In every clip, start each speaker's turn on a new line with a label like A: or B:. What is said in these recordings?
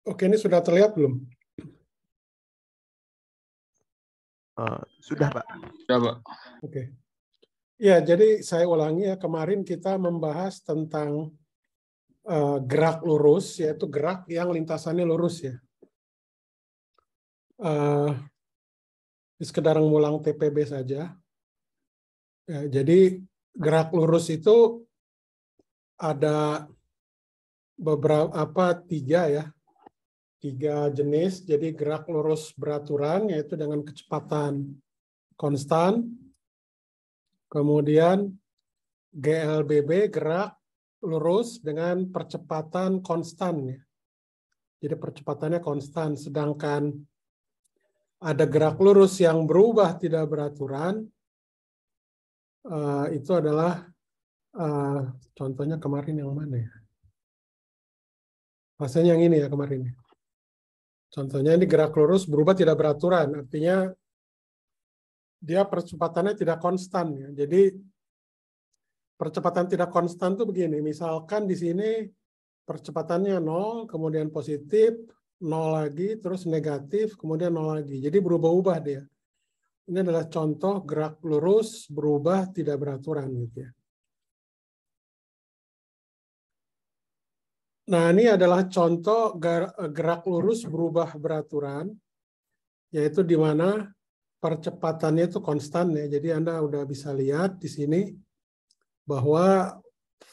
A: Oke, ini sudah terlihat belum?
B: Sudah, Pak.
C: Ya, Pak.
A: Oke. Ya, jadi saya ulangi ya, kemarin kita membahas tentang gerak lurus, yaitu gerak yang lintasannya lurus ya. Sekedar mengulang TPB saja. Ya, jadi gerak lurus itu ada beberapa tiga jenis. Jadi gerak lurus beraturan yaitu dengan kecepatan konstan. Kemudian GLBB gerak lurus dengan percepatan konstan ya. Jadi percepatannya konstan. Sedangkan ada gerak lurus yang berubah tidak beraturan. Itu adalah contohnya kemarin yang mana ya? Rasanya yang ini ya kemarin. Contohnya ini gerak lurus berubah tidak beraturan, artinya dia percepatannya tidak konstan ya. Jadi percepatan tidak konstan itu begini, misalkan di sini percepatannya 0, kemudian positif, 0 lagi, terus negatif, kemudian 0 lagi. Jadi berubah-ubah dia. Ini adalah contoh gerak lurus berubah tidak beraturan gitu ya. Nah, ini adalah contoh gerak lurus berubah beraturan, yaitu di mana percepatannya itu konstan ya. Jadi Anda udah bisa lihat di sini bahwa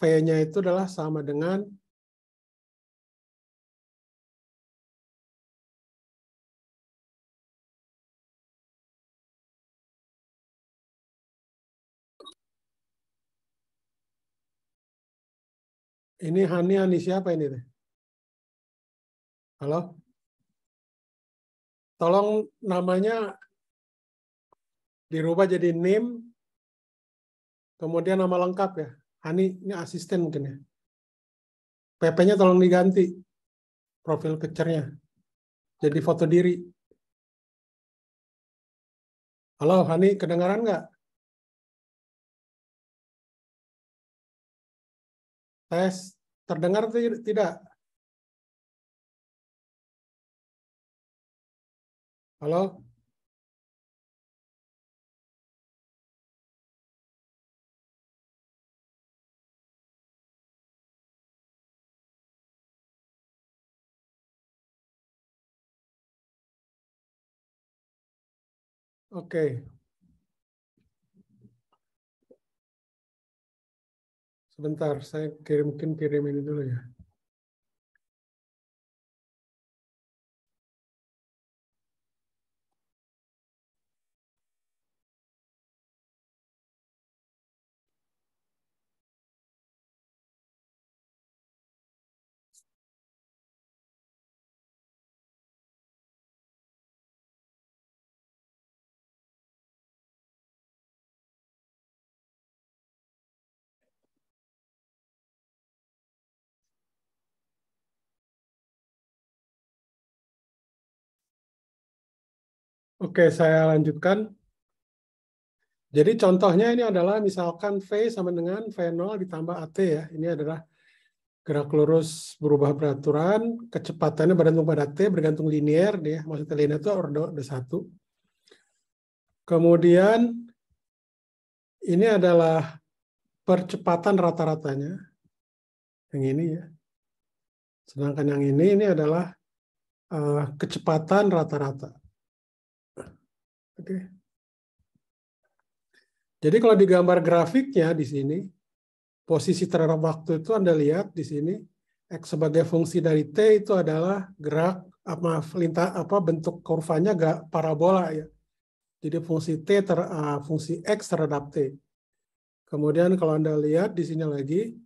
A: V-nya itu adalah sama dengan ini Hani siapa ini deh? Halo? Tolong namanya dirubah jadi name, kemudian nama lengkap ya. Hani, ini asisten mungkin ya. PP-nya tolong diganti. Profil picture-nya. Jadi foto diri. Halo, Hani, kedengaran nggak? Tes, terdengar tidak? Halo? Oke. Sebentar, saya mungkin kirim ini dulu ya. Oke, saya lanjutkan. Jadi contohnya ini adalah misalkan V sama dengan V0 ditambah AT ya. Ini adalah gerak lurus berubah beraturan, kecepatannya bergantung pada T, bergantung linear dia. Maksudnya linear itu order 1. Kemudian ini adalah percepatan rata-ratanya. Yang ini ya. Sedangkan yang ini adalah kecepatan rata-rata. Oke. Jadi kalau di gambar grafiknya di sini, posisi terhadap waktu itu Anda lihat di sini, X sebagai fungsi dari T itu adalah gerak, bentuk kurvanya parabola ya. Jadi fungsi X terhadap T. Kemudian kalau Anda lihat di sini lagi,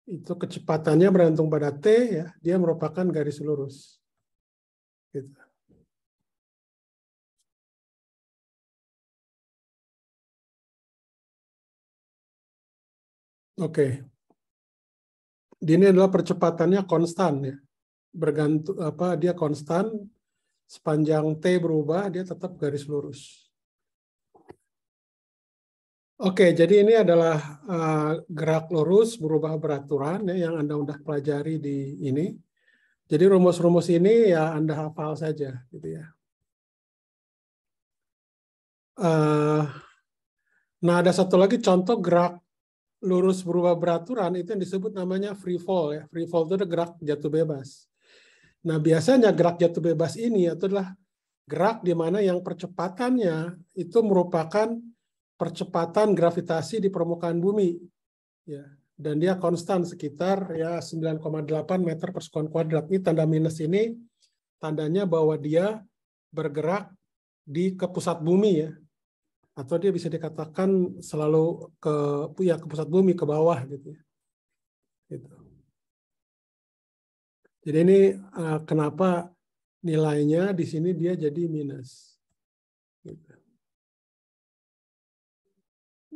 A: itu kecepatannya bergantung pada T ya, dia merupakan garis lurus. Gitu. Oke. Ini adalah percepatannya konstan ya. Bergantung dia konstan sepanjang T berubah dia tetap garis lurus. Oke, jadi ini adalah gerak lurus berubah beraturan ya, yang Anda udah pelajari di ini. Jadi rumus-rumus ini ya Anda hafal saja, gitu ya. Nah, ada satu lagi contoh gerak lurus berubah beraturan, itu yang disebut namanya free fall. Ya. Free fall itu adalah gerak jatuh bebas. Nah, biasanya gerak jatuh bebas ini adalah gerak di mana yang percepatannya itu merupakan percepatan gravitasi di permukaan bumi. Ya. Dan dia konstan sekitar ya 9,8 meter per sekunder kuadrat. Ini tanda minus ini tandanya bahwa dia bergerak ke pusat bumi ya. Atau dia bisa dikatakan selalu ke pusat bumi, ke bawah gitu ya. Gitu. Jadi ini kenapa nilainya di sini dia jadi minus. Gitu.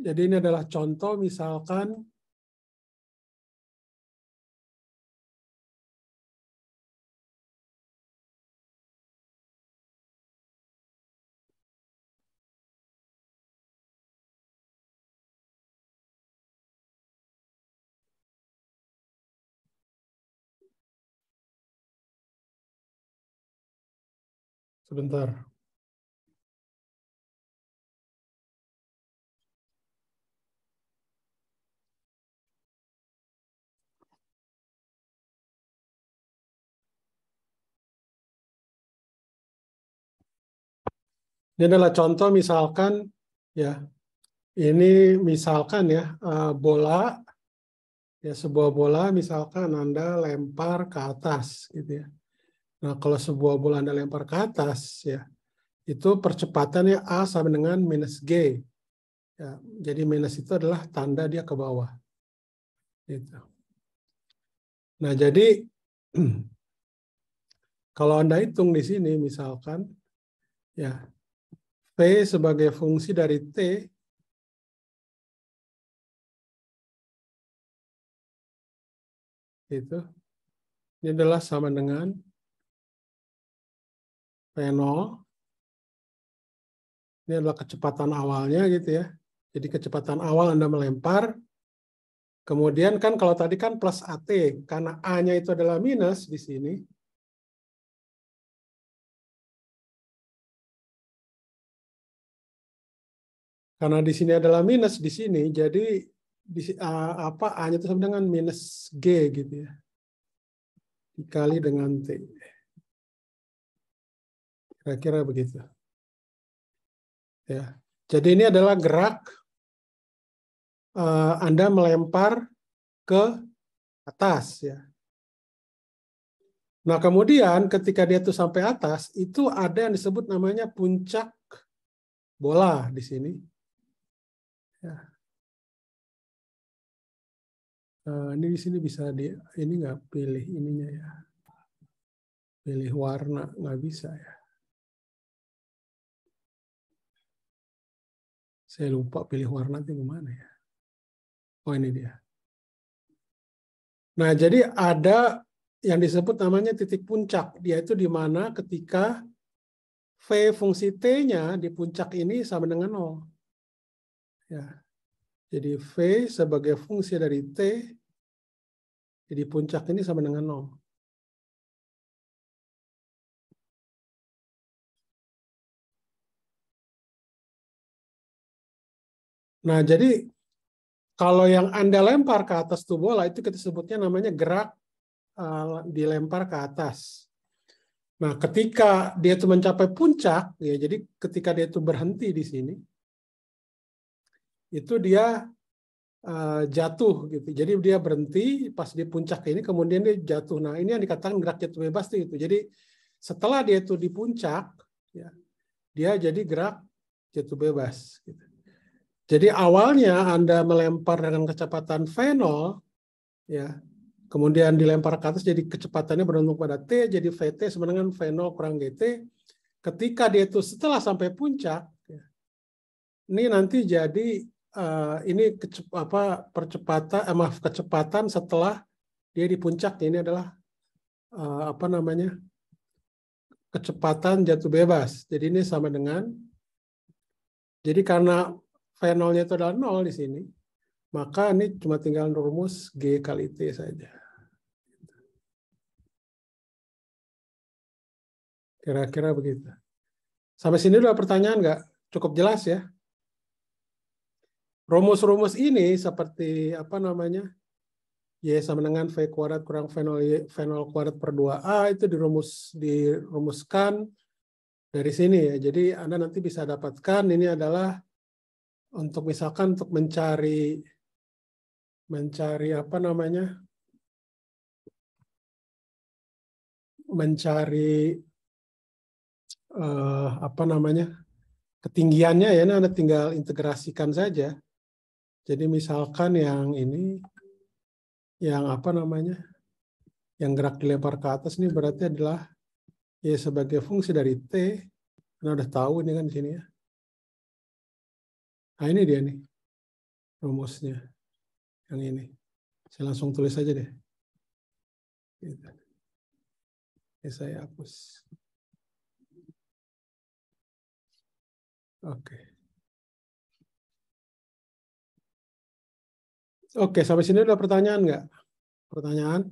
A: Jadi ini adalah contoh misalkan sebentar. Ini adalah contoh misalkan ya, ini misalkan ya bola ya, sebuah bola misalkan Anda lempar ke atas gitu ya. Nah, kalau sebuah bola Anda lempar ke atas ya, itu percepatannya A sama dengan minus G. Ya, jadi minus itu adalah tanda dia ke bawah. Gitu. Nah, jadi kalau Anda hitung di sini misalkan ya V sebagai fungsi dari T itu ini adalah sama dengan V0. Ini adalah kecepatan awalnya gitu ya. Jadi kecepatan awal Anda melempar. Kemudian kan kalau tadi kan plus AT, karena A-nya itu adalah minus di sini. Karena di sini adalah minus di sini, jadi A-nya itu sama dengan minus G gitu ya. Dikali dengan T. Kira-kira begitu. Ya. Jadi ini adalah gerak Anda melempar ke atas ya. Nah, kemudian ketika dia itu sampai atas, itu ada yang disebut namanya puncak bola di sini. Ya. Ini di sini bisa ini nggak pilih ininya ya, pilih warna nggak bisa ya. Saya lupa pilih warna itu gimana ya. Oh ini dia. Nah jadi ada yang disebut namanya titik puncak. Dia itu di mana ketika V fungsi T-nya di puncak ini sama dengan 0. Ya. Jadi V sebagai fungsi dari T jadi puncak ini sama dengan 0. Nah, jadi kalau yang Anda lempar ke atas tuh bola itu kita sebutnya namanya gerak dilempar ke atas. Nah, ketika dia itu mencapai puncak, ya jadi ketika dia itu berhenti di sini, itu dia jatuh gitu. Jadi dia berhenti pas di puncak ini, kemudian dia jatuh. Nah, ini yang dikatakan gerak jatuh bebas itu. Jadi setelah dia itu di puncak, ya, dia jadi gerak jatuh bebas. Gitu. Jadi awalnya Anda melempar dengan kecepatan V0, ya, kemudian dilempar ke atas, jadi kecepatannya bergantung pada T, jadi VT sama dengan V0 kurang GT. Ketika dia itu setelah sampai puncak, ya, ini nanti jadi ini kecepatan setelah dia di puncak. Ini adalah kecepatan jatuh bebas. Jadi ini sama dengan, jadi karena V0-nya itu adalah 0 di sini, maka ini cuma tinggal rumus G kali T saja. Kira-kira begitu. Sampai sini udah pertanyaan nggak? Cukup jelas ya? Rumus-rumus ini seperti apa namanya? Y sama dengan V kuadrat kurang V0 kuadrat per 2A itu dirumuskan dari sini ya. Jadi Anda nanti bisa dapatkan ini adalah untuk misalkan untuk mencari apa namanya? Mencari apa namanya? Ketinggiannya ya, ini Anda tinggal integrasikan saja. Jadi misalkan yang ini, yang apa namanya, yang gerak dilempar ke atas ini berarti adalah ya sebagai fungsi dari T. Anda udah tahu ini kan di sini ya. Nah ini dia nih rumusnya, yang ini. Saya langsung tulis aja deh. Gitu. Ini saya hapus. Oke. Oke, sampai sini ada pertanyaan nggak? Pertanyaan?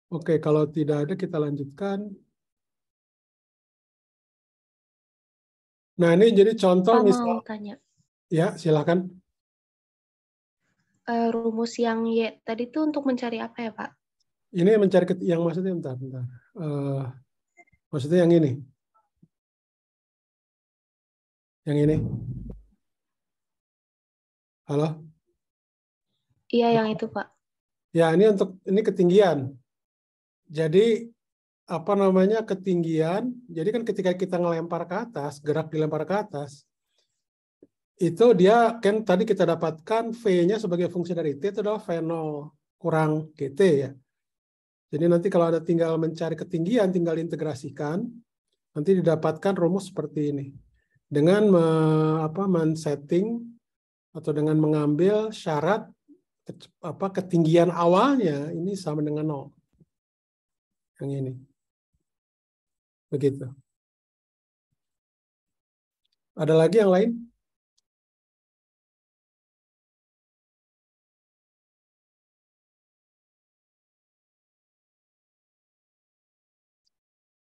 A: Oke, kalau tidak ada kita lanjutkan. Nah, ini jadi contoh
B: Pak,
A: misal.
B: mau tanya.
A: Ya, silakan.
B: Rumus yang Y tadi itu untuk mencari apa ya, Pak?
A: Ini mencari yang maksudnya bentar. Maksudnya yang ini. Yang ini. Halo?
B: Iya, yang itu, Pak.
A: Ya, ini ketinggian. Jadi apa namanya ketinggian? Jadi kan ketika kita ngelempar ke atas, gerak dilempar ke atas, itu dia kan tadi kita dapatkan V-nya sebagai fungsi dari T itu adalah V0 kurang GT ya. Jadi nanti kalau Anda tinggal mencari ketinggian, tinggal integrasikan, nanti didapatkan rumus seperti ini. Dengan men-setting atau dengan mengambil syarat ketinggian awalnya ini sama dengan 0. Yang ini. Begitu. Ada lagi yang lain?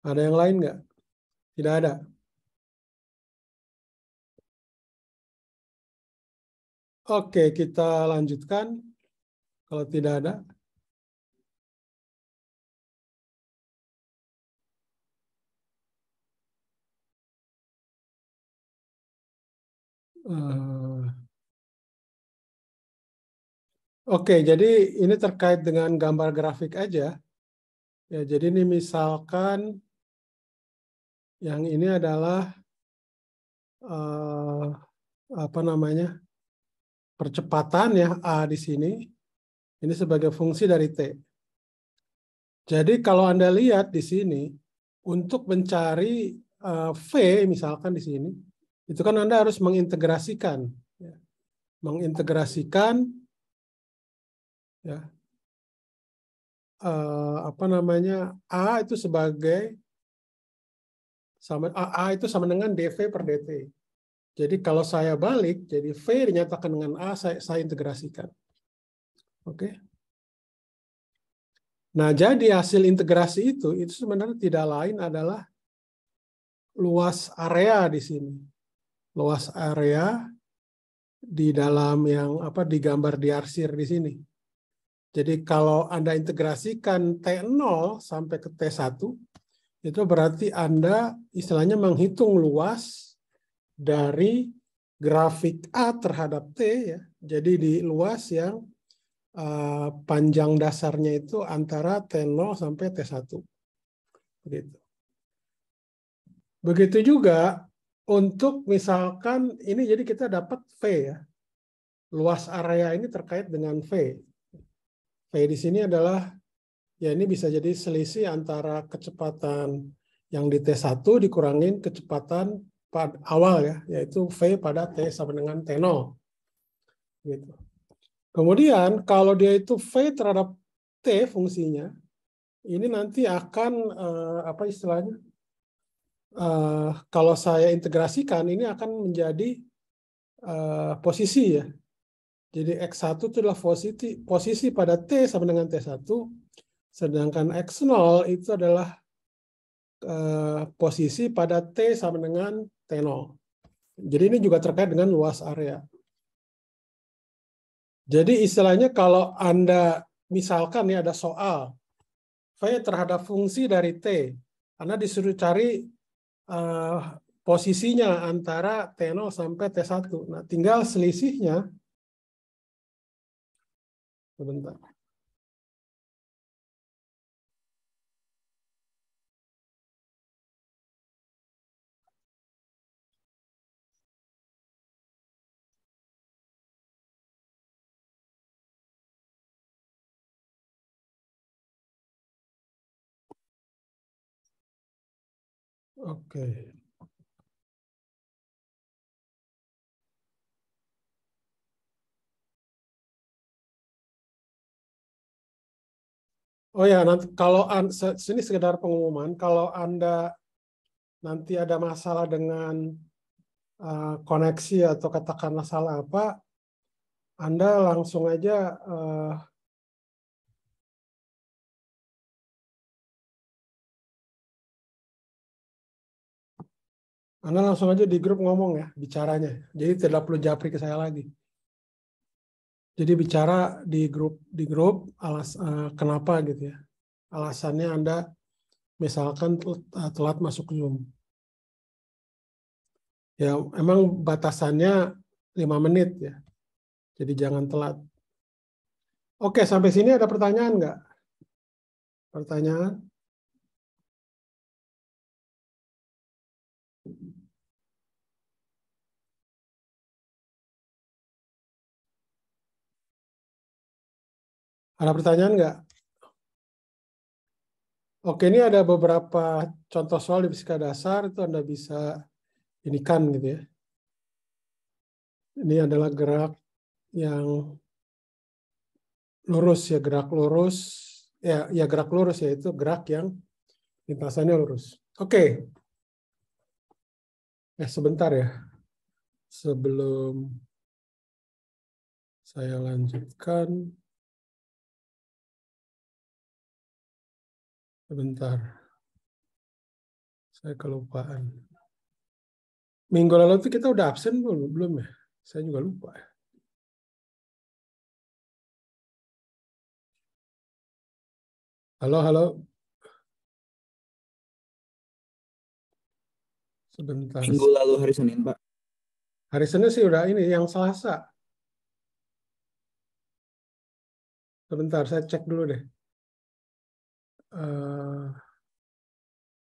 A: Ada yang lain nggak? Tidak ada. Oke, kita lanjutkan. Kalau tidak ada. Oke, jadi ini terkait dengan gambar grafik aja. Ya, jadi ini misalkan yang ini adalah apa namanya percepatan ya A di sini. Ini sebagai fungsi dari T. Jadi kalau Anda lihat di sini untuk mencari V misalkan di sini, itu kan Anda harus mengintegrasikan, ya. Mengintegrasikan ya apa namanya A itu sebagai A itu sama dengan dV per dt. Jadi kalau saya balik, jadi V dinyatakan dengan A, saya integrasikan. Oke. Nah, jadi hasil integrasi itu sebenarnya tidak lain adalah luas area di sini. Luas area di dalam yang digambar di arsir di sini. Jadi kalau Anda integrasikan T0 sampai ke T1, itu berarti Anda istilahnya menghitung luas dari grafik A terhadap T ya. Jadi di luas yang panjang dasarnya itu antara T0 sampai T1. Begitu. Begitu juga untuk misalkan ini jadi kita dapat V ya. Luas area ini terkait dengan V. V di sini adalah ya ini bisa jadi selisih antara kecepatan yang di T1 dikurangin kecepatan awal ya, yaitu V pada T sama dengan T0. Gitu. Kemudian kalau dia itu V terhadap T fungsinya, ini nanti akan apa istilahnya? Kalau saya integrasikan ini akan menjadi posisi ya. Jadi X1 itu adalah posisi pada T sama dengan T1, Sedangkan X0 itu adalah posisi pada T sama dengan T0. Jadi ini juga terkait dengan luas area. Jadi istilahnya kalau Anda misalkan ya ada soal V terhadap fungsi dari T, Anda disuruh cari posisinya antara T0 sampai T1. Nah, tinggal selisihnya. Sebentar. Oke. Oh ya, nanti kalau sini sekedar pengumuman, kalau Anda nanti ada masalah dengan koneksi atau katakanlah salah apa, Anda langsung aja di grup ngomong ya, bicaranya. Jadi tidak perlu japri ke saya lagi. Jadi bicara di grup kenapa gitu ya. Alasannya Anda misalkan telat masuk Zoom. Ya, emang batasannya 5 menit ya. Jadi jangan telat. Oke, sampai sini ada pertanyaan nggak? Pertanyaan? Ada pertanyaan nggak? Oke, ini ada beberapa contoh soal di fisika dasar, itu Anda bisa inikan gitu ya. Ini adalah gerak yang lurus ya, gerak lurus. Ya gerak lurus ya, itu gerak yang lintasannya lurus. Oke. Sebentar ya. Sebelum saya lanjutkan. Sebentar. Saya kelupaan. Minggu lalu itu kita udah absen belum ya? Saya juga lupa. Halo, halo. Sebentar.
C: Minggu lalu hari Senin, Pak.
A: Hari Senin sih udah ini, yang Selasa. Sebentar, saya cek dulu deh.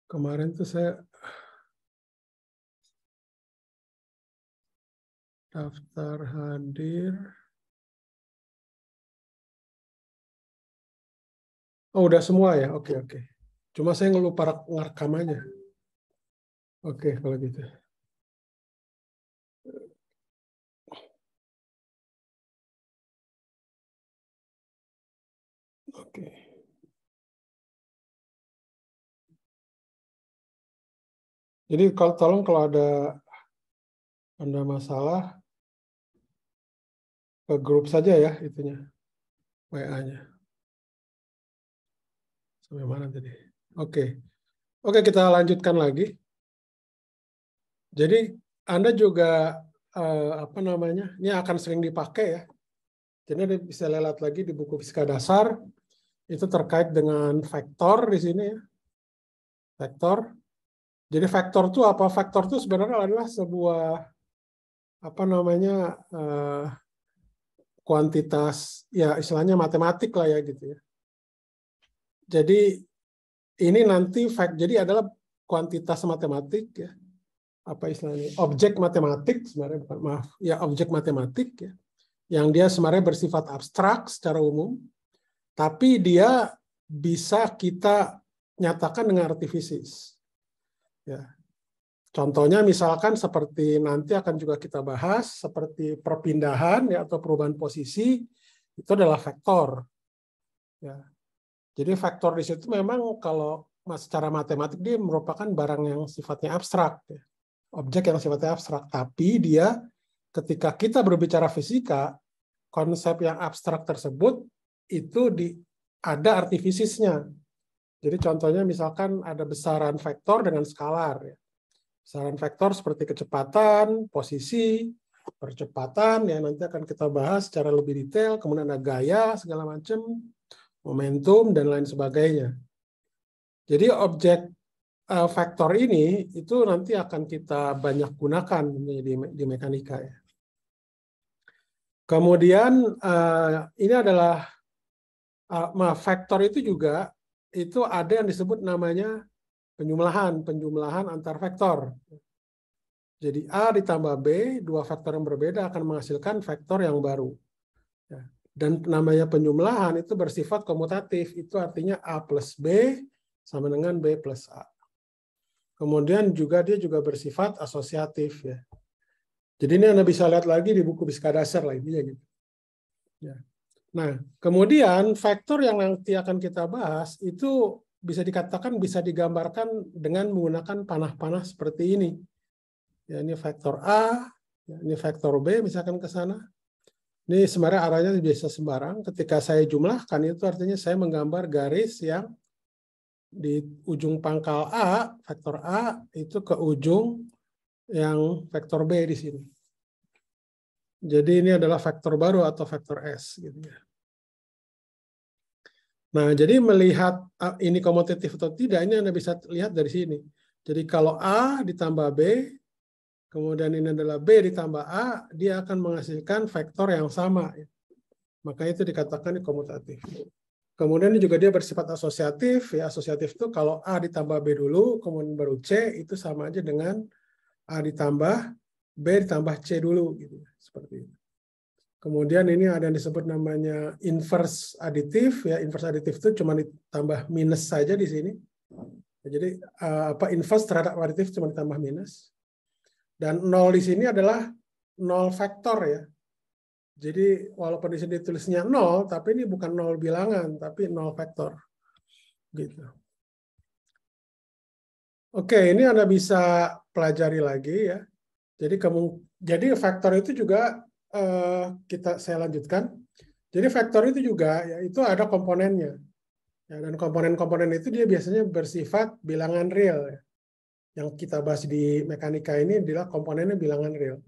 A: Kemarin tuh saya daftar hadir. Oh, udah semua ya? Oke, oke. Cuma saya ngelupa ngerekam aja. Oke, kalau gitu. Oke. Jadi tolong kalau ada Anda masalah, ke grup saja ya itunya, WA-nya. Sampai mana tadi? Oke. Oke, kita lanjutkan lagi. Jadi Anda juga apa namanya? Ini akan sering dipakai ya. Jadi Anda bisa lihat lagi di buku fisika dasar itu terkait dengan vektor di sini ya. Vektor. Jadi vektor itu apa? Vektor itu sebenarnya adalah sebuah apa namanya kuantitas ya istilahnya matematik lah ya gitu ya. Jadi ini nanti jadi adalah kuantitas matematik ya. Apa istilahnya? Objek matematik sebenarnya bukan maaf ya objek matematik ya. Yang dia sebenarnya bersifat abstrak secara umum, tapi dia bisa kita nyatakan dengan arti fisis. Ya. Contohnya misalkan seperti nanti akan juga kita bahas seperti perpindahan ya atau perubahan posisi itu adalah vektor. Ya. Jadi vektor di situ memang kalau secara matematik dia merupakan barang yang sifatnya abstrak, ya. Objek yang sifatnya abstrak. Tapi dia ketika kita berbicara fisika, konsep yang abstrak tersebut itu ada artifisisnya. Jadi contohnya misalkan ada besaran vektor dengan skalar. Ya. Besaran vektor seperti kecepatan, posisi, percepatan, ya nanti akan kita bahas secara lebih detail, kemudian ada gaya, segala macam, momentum, dan lain sebagainya. Jadi objek vektor ini itu nanti akan kita banyak gunakan di mekanika. Ya. Kemudian ini adalah vektor itu juga itu ada yang disebut namanya penjumlahan antar vektor. Jadi A ditambah B, dua vektor yang berbeda akan menghasilkan vektor yang baru. Dan namanya penjumlahan itu bersifat komutatif, itu artinya A plus B sama dengan B plus A. Kemudian juga dia juga bersifat asosiatif. Ya. Jadi ini Anda bisa lihat lagi di buku Fisika Dasar lah intinya gitu. Ya. Nah, kemudian vektor yang nanti akan kita bahas itu bisa dikatakan bisa digambarkan dengan menggunakan panah-panah seperti ini. Ya, ini vektor A, ya, ini vektor B, misalkan ke sana. Ini sebenarnya arahnya biasa sembarang. Ketika saya jumlahkan itu artinya saya menggambar garis yang di ujung pangkal A, vektor A, itu ke ujung yang vektor B di sini. Jadi ini adalah vektor baru atau vektor S. Gitu ya. Nah, jadi melihat ini komutatif atau tidak, ini Anda bisa lihat dari sini. Jadi kalau A ditambah B, kemudian ini adalah B ditambah A, dia akan menghasilkan vektor yang sama. Maka itu dikatakan komutatif. Kemudian ini juga dia bersifat asosiatif. Ya, asosiatif itu kalau A ditambah B dulu, kemudian baru C, itu sama aja dengan A ditambah B ditambah C dulu. Gitu. Seperti itu. Kemudian ini ada yang disebut namanya inverse aditif. Ya, inverse aditif itu cuma ditambah minus saja di sini. Jadi inverse terhadap aditif cuma ditambah minus. Dan 0 di sini adalah 0 vektor ya. Jadi walaupun di sini tulisnya 0, tapi ini bukan 0 bilangan, tapi 0 vektor. Gitu. Oke, ini Anda bisa pelajari lagi ya. Jadi vektor itu juga saya lanjutkan. Jadi vektor itu juga ya, itu ada komponennya. Ya, dan komponen-komponen itu dia biasanya bersifat bilangan real. Ya. Yang kita bahas di mekanika ini adalah komponennya bilangan real.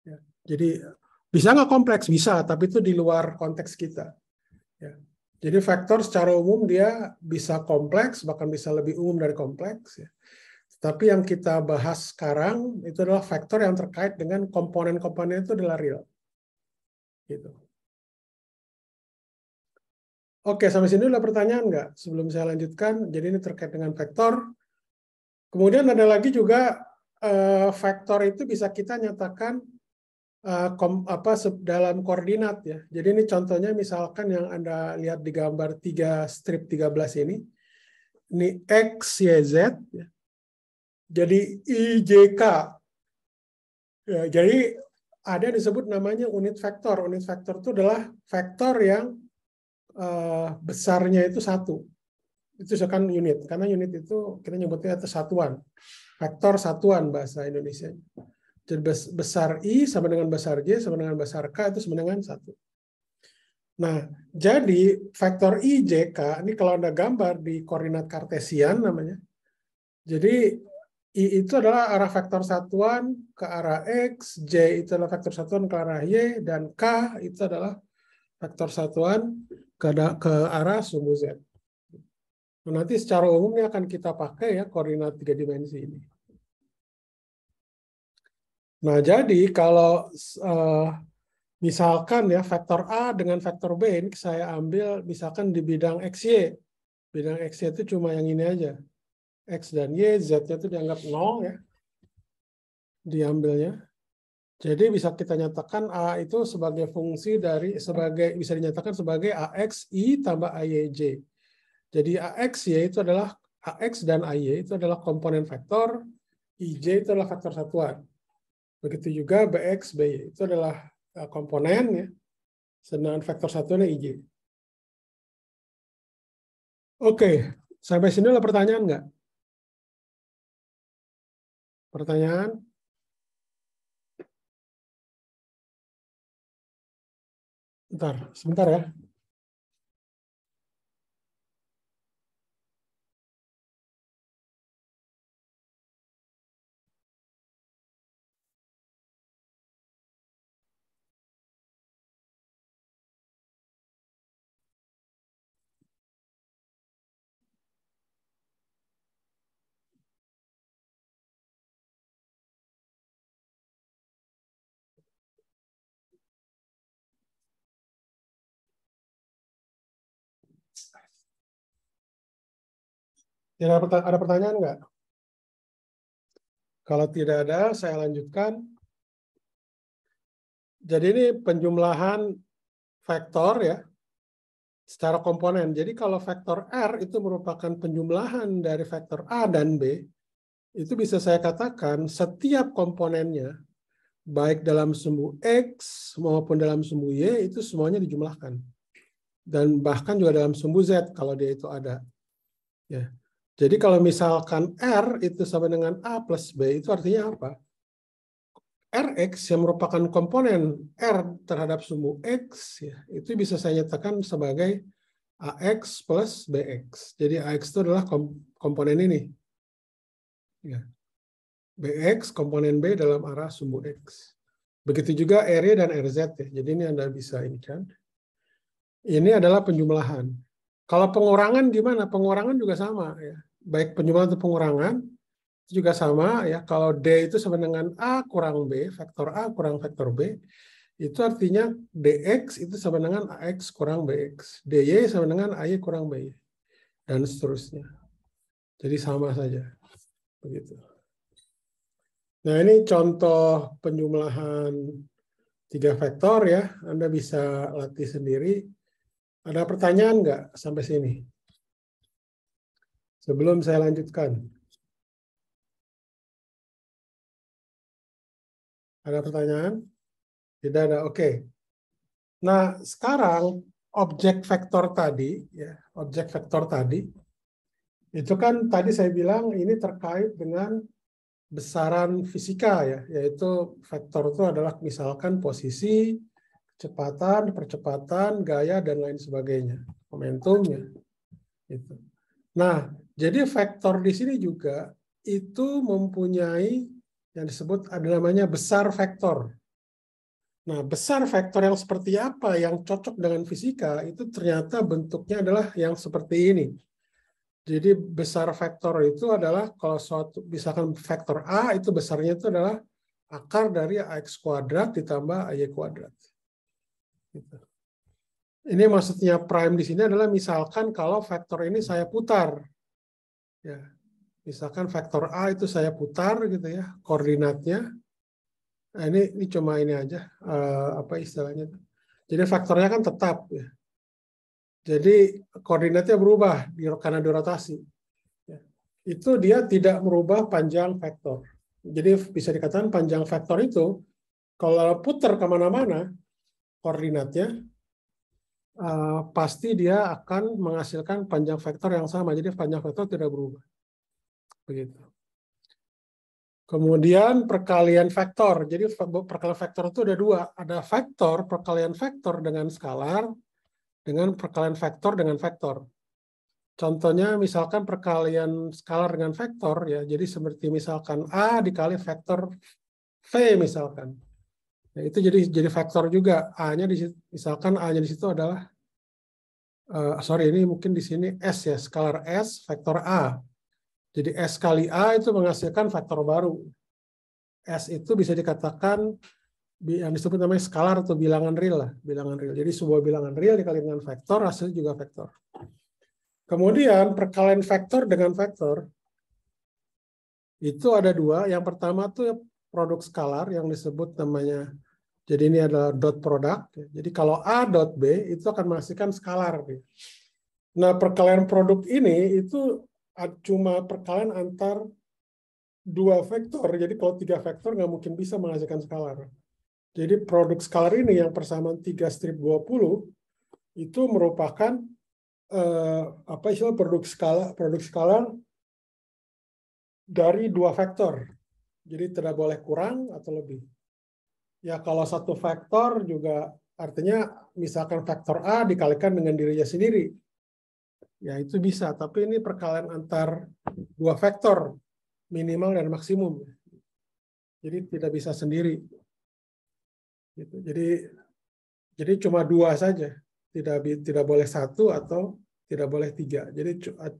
A: Ya. Jadi bisa nggak kompleks? Bisa, tapi itu di luar konteks kita. Ya. Jadi vektor secara umum dia bisa kompleks, bahkan bisa lebih umum dari kompleks. Ya. Tapi yang kita bahas sekarang itu adalah vektor yang terkait dengan komponen-komponen itu adalah real. Gitu. Oke, sampai sini ada pertanyaan nggak? Sebelum saya lanjutkan, jadi ini terkait dengan vektor. Kemudian ada lagi juga vektor itu bisa kita nyatakan dalam koordinat ya. Jadi ini contohnya misalkan yang Anda lihat di gambar strip 13 ini. Ini X, Y, Z. Ya. Jadi I, J, K. Ya, jadi ada yang disebut namanya unit vektor. Unit vektor itu adalah vektor yang besarnya itu 1. Itu misalkan unit. Karena unit itu kita nyebutnya itu satuan. Vektor satuan bahasa Indonesia. Jadi besar I sama dengan besar J sama dengan besar K itu sama dengan 1. Nah, jadi vektor I, J, K, ini kalau Anda gambar di koordinat kartesian namanya. Jadi I itu adalah arah vektor satuan ke arah X, J itu adalah vektor satuan ke arah Y, dan K itu adalah vektor satuan ke arah sumbu Z. Nah, nanti secara umum ini akan kita pakai ya koordinat 3 dimensi ini. Nah, jadi kalau misalkan ya vektor A dengan vektor B ini saya ambil misalkan di bidang XY. Bidang XY itu cuma yang ini aja. X dan Y, Z-nya itu dianggap 0 ya. Diambilnya. Jadi bisa kita nyatakan A itu sebagai fungsi bisa dinyatakan sebagai AX I tambah AYJ. Jadi AX Y itu adalah AX dan AY itu adalah komponen vektor, IJ itu adalah vektor satuan. Begitu juga BX, BY itu adalah komponen ya. Sedangkan vektor satuannya IJ. Oke, sampai sini ada pertanyaan nggak? Pertanyaan? Sebentar ya. Ada pertanyaan nggak? Kalau tidak ada, saya lanjutkan. Jadi ini penjumlahan vektor ya, secara komponen. Jadi kalau vektor R itu merupakan penjumlahan dari vektor A dan B, itu bisa saya katakan setiap komponennya, baik dalam sumbu X maupun dalam sumbu Y, itu semuanya dijumlahkan. Dan bahkan juga dalam sumbu Z kalau dia itu ada. Ya. Jadi kalau misalkan R itu sama dengan A plus B, itu artinya apa? Rx yang merupakan komponen R terhadap sumbu X, ya, itu bisa saya nyatakan sebagai AX plus BX. Jadi AX itu adalah komponen ini. Ya. BX komponen B dalam arah sumbu X. Begitu juga RY dan RZ. Ya. Jadi ini Anda bisa ini kan. Ini adalah penjumlahan. Kalau pengurangan gimana? Pengurangan juga sama. Ya. Baik penjumlahan atau pengurangan, juga sama ya. Kalau D itu sama dengan A kurang B, vektor A kurang vektor B, itu artinya DX itu sama dengan AX kurang BX. DY sama dengan AY kurang BY. Dan seterusnya. Jadi sama saja. Begitu. Nah ini contoh penjumlahan 3 vektor ya. Anda bisa latih sendiri. Ada pertanyaan nggak sampai sini? Sebelum saya lanjutkan. Ada pertanyaan? Tidak ada. Oke. Nah, sekarang objek vektor tadi, ya, objek vektor tadi, itu kan tadi saya bilang ini terkait dengan besaran fisika, ya, yaitu vektor itu adalah misalkan posisi, kecepatan, percepatan, gaya, dan lain sebagainya, momentumnya. Gitu. Nah, jadi vektor di sini juga itu mempunyai yang disebut ada namanya besar vektor. Nah, besar vektor yang seperti apa yang cocok dengan fisika itu ternyata bentuknya adalah yang seperti ini. Jadi besar vektor itu adalah kalau suatu misalkan vektor A itu besarnya itu adalah akar dari AX kuadrat ditambah AY kuadrat. Gitu. Ini maksudnya prime di sini adalah misalkan kalau vektor ini saya putar. Ya. Misalkan vektor A itu saya putar gitu ya, koordinatnya. Nah, ini cuma ini aja, apa istilahnya. Jadi faktornya kan tetap ya. Jadi koordinatnya berubah karena dirotasi. Ya. Itu dia tidak merubah panjang vektor. Jadi bisa dikatakan panjang vektor itu kalau putar kemana-mana koordinatnya pasti dia akan menghasilkan panjang vektor yang sama. Jadi panjang vektor tidak berubah. Begitu. Kemudian perkalian vektor. Jadi perkalian vektor itu ada 2. Ada vektor, perkalian vektor dengan skalar, dengan perkalian vektor dengan vektor. Contohnya misalkan perkalian skalar dengan vektor, ya. Jadi seperti misalkan A dikali vektor V misalkan. Nah, itu jadi vektor juga. A-nya di misalkan A-nya di situ adalah sorry ini mungkin di sini S ya, skalar S vektor A. Jadi S kali A itu menghasilkan vektor baru. S itu bisa dikatakan yang disebut namanya skalar atau bilangan real lah, bilangan real. Jadi sebuah bilangan real dikali dengan vektor, hasilnya juga vektor. Kemudian perkalian vektor dengan vektor itu ada 2. Yang pertama tuh produk skalar yang disebut namanya. Jadi ini adalah dot product. Jadi kalau A dot B itu akan menghasilkan skalar. Nah perkalian produk ini itu cuma perkalian antar 2 vektor. Jadi kalau 3 vektor nggak mungkin bisa menghasilkan skalar. Jadi produk skalar ini yang persamaan 3 strip 20 itu merupakan apa istilah produk skalar dari 2 vektor. Jadi tidak boleh kurang atau lebih. Ya kalau satu vektor juga artinya misalkan vektor A dikalikan dengan dirinya sendiri. Ya itu bisa, tapi ini perkalian antar 2 vektor minimal dan maksimum. Jadi tidak bisa sendiri. Gitu. Jadi cuma 2 saja. Tidak boleh 1 atau tidak boleh 3. Jadi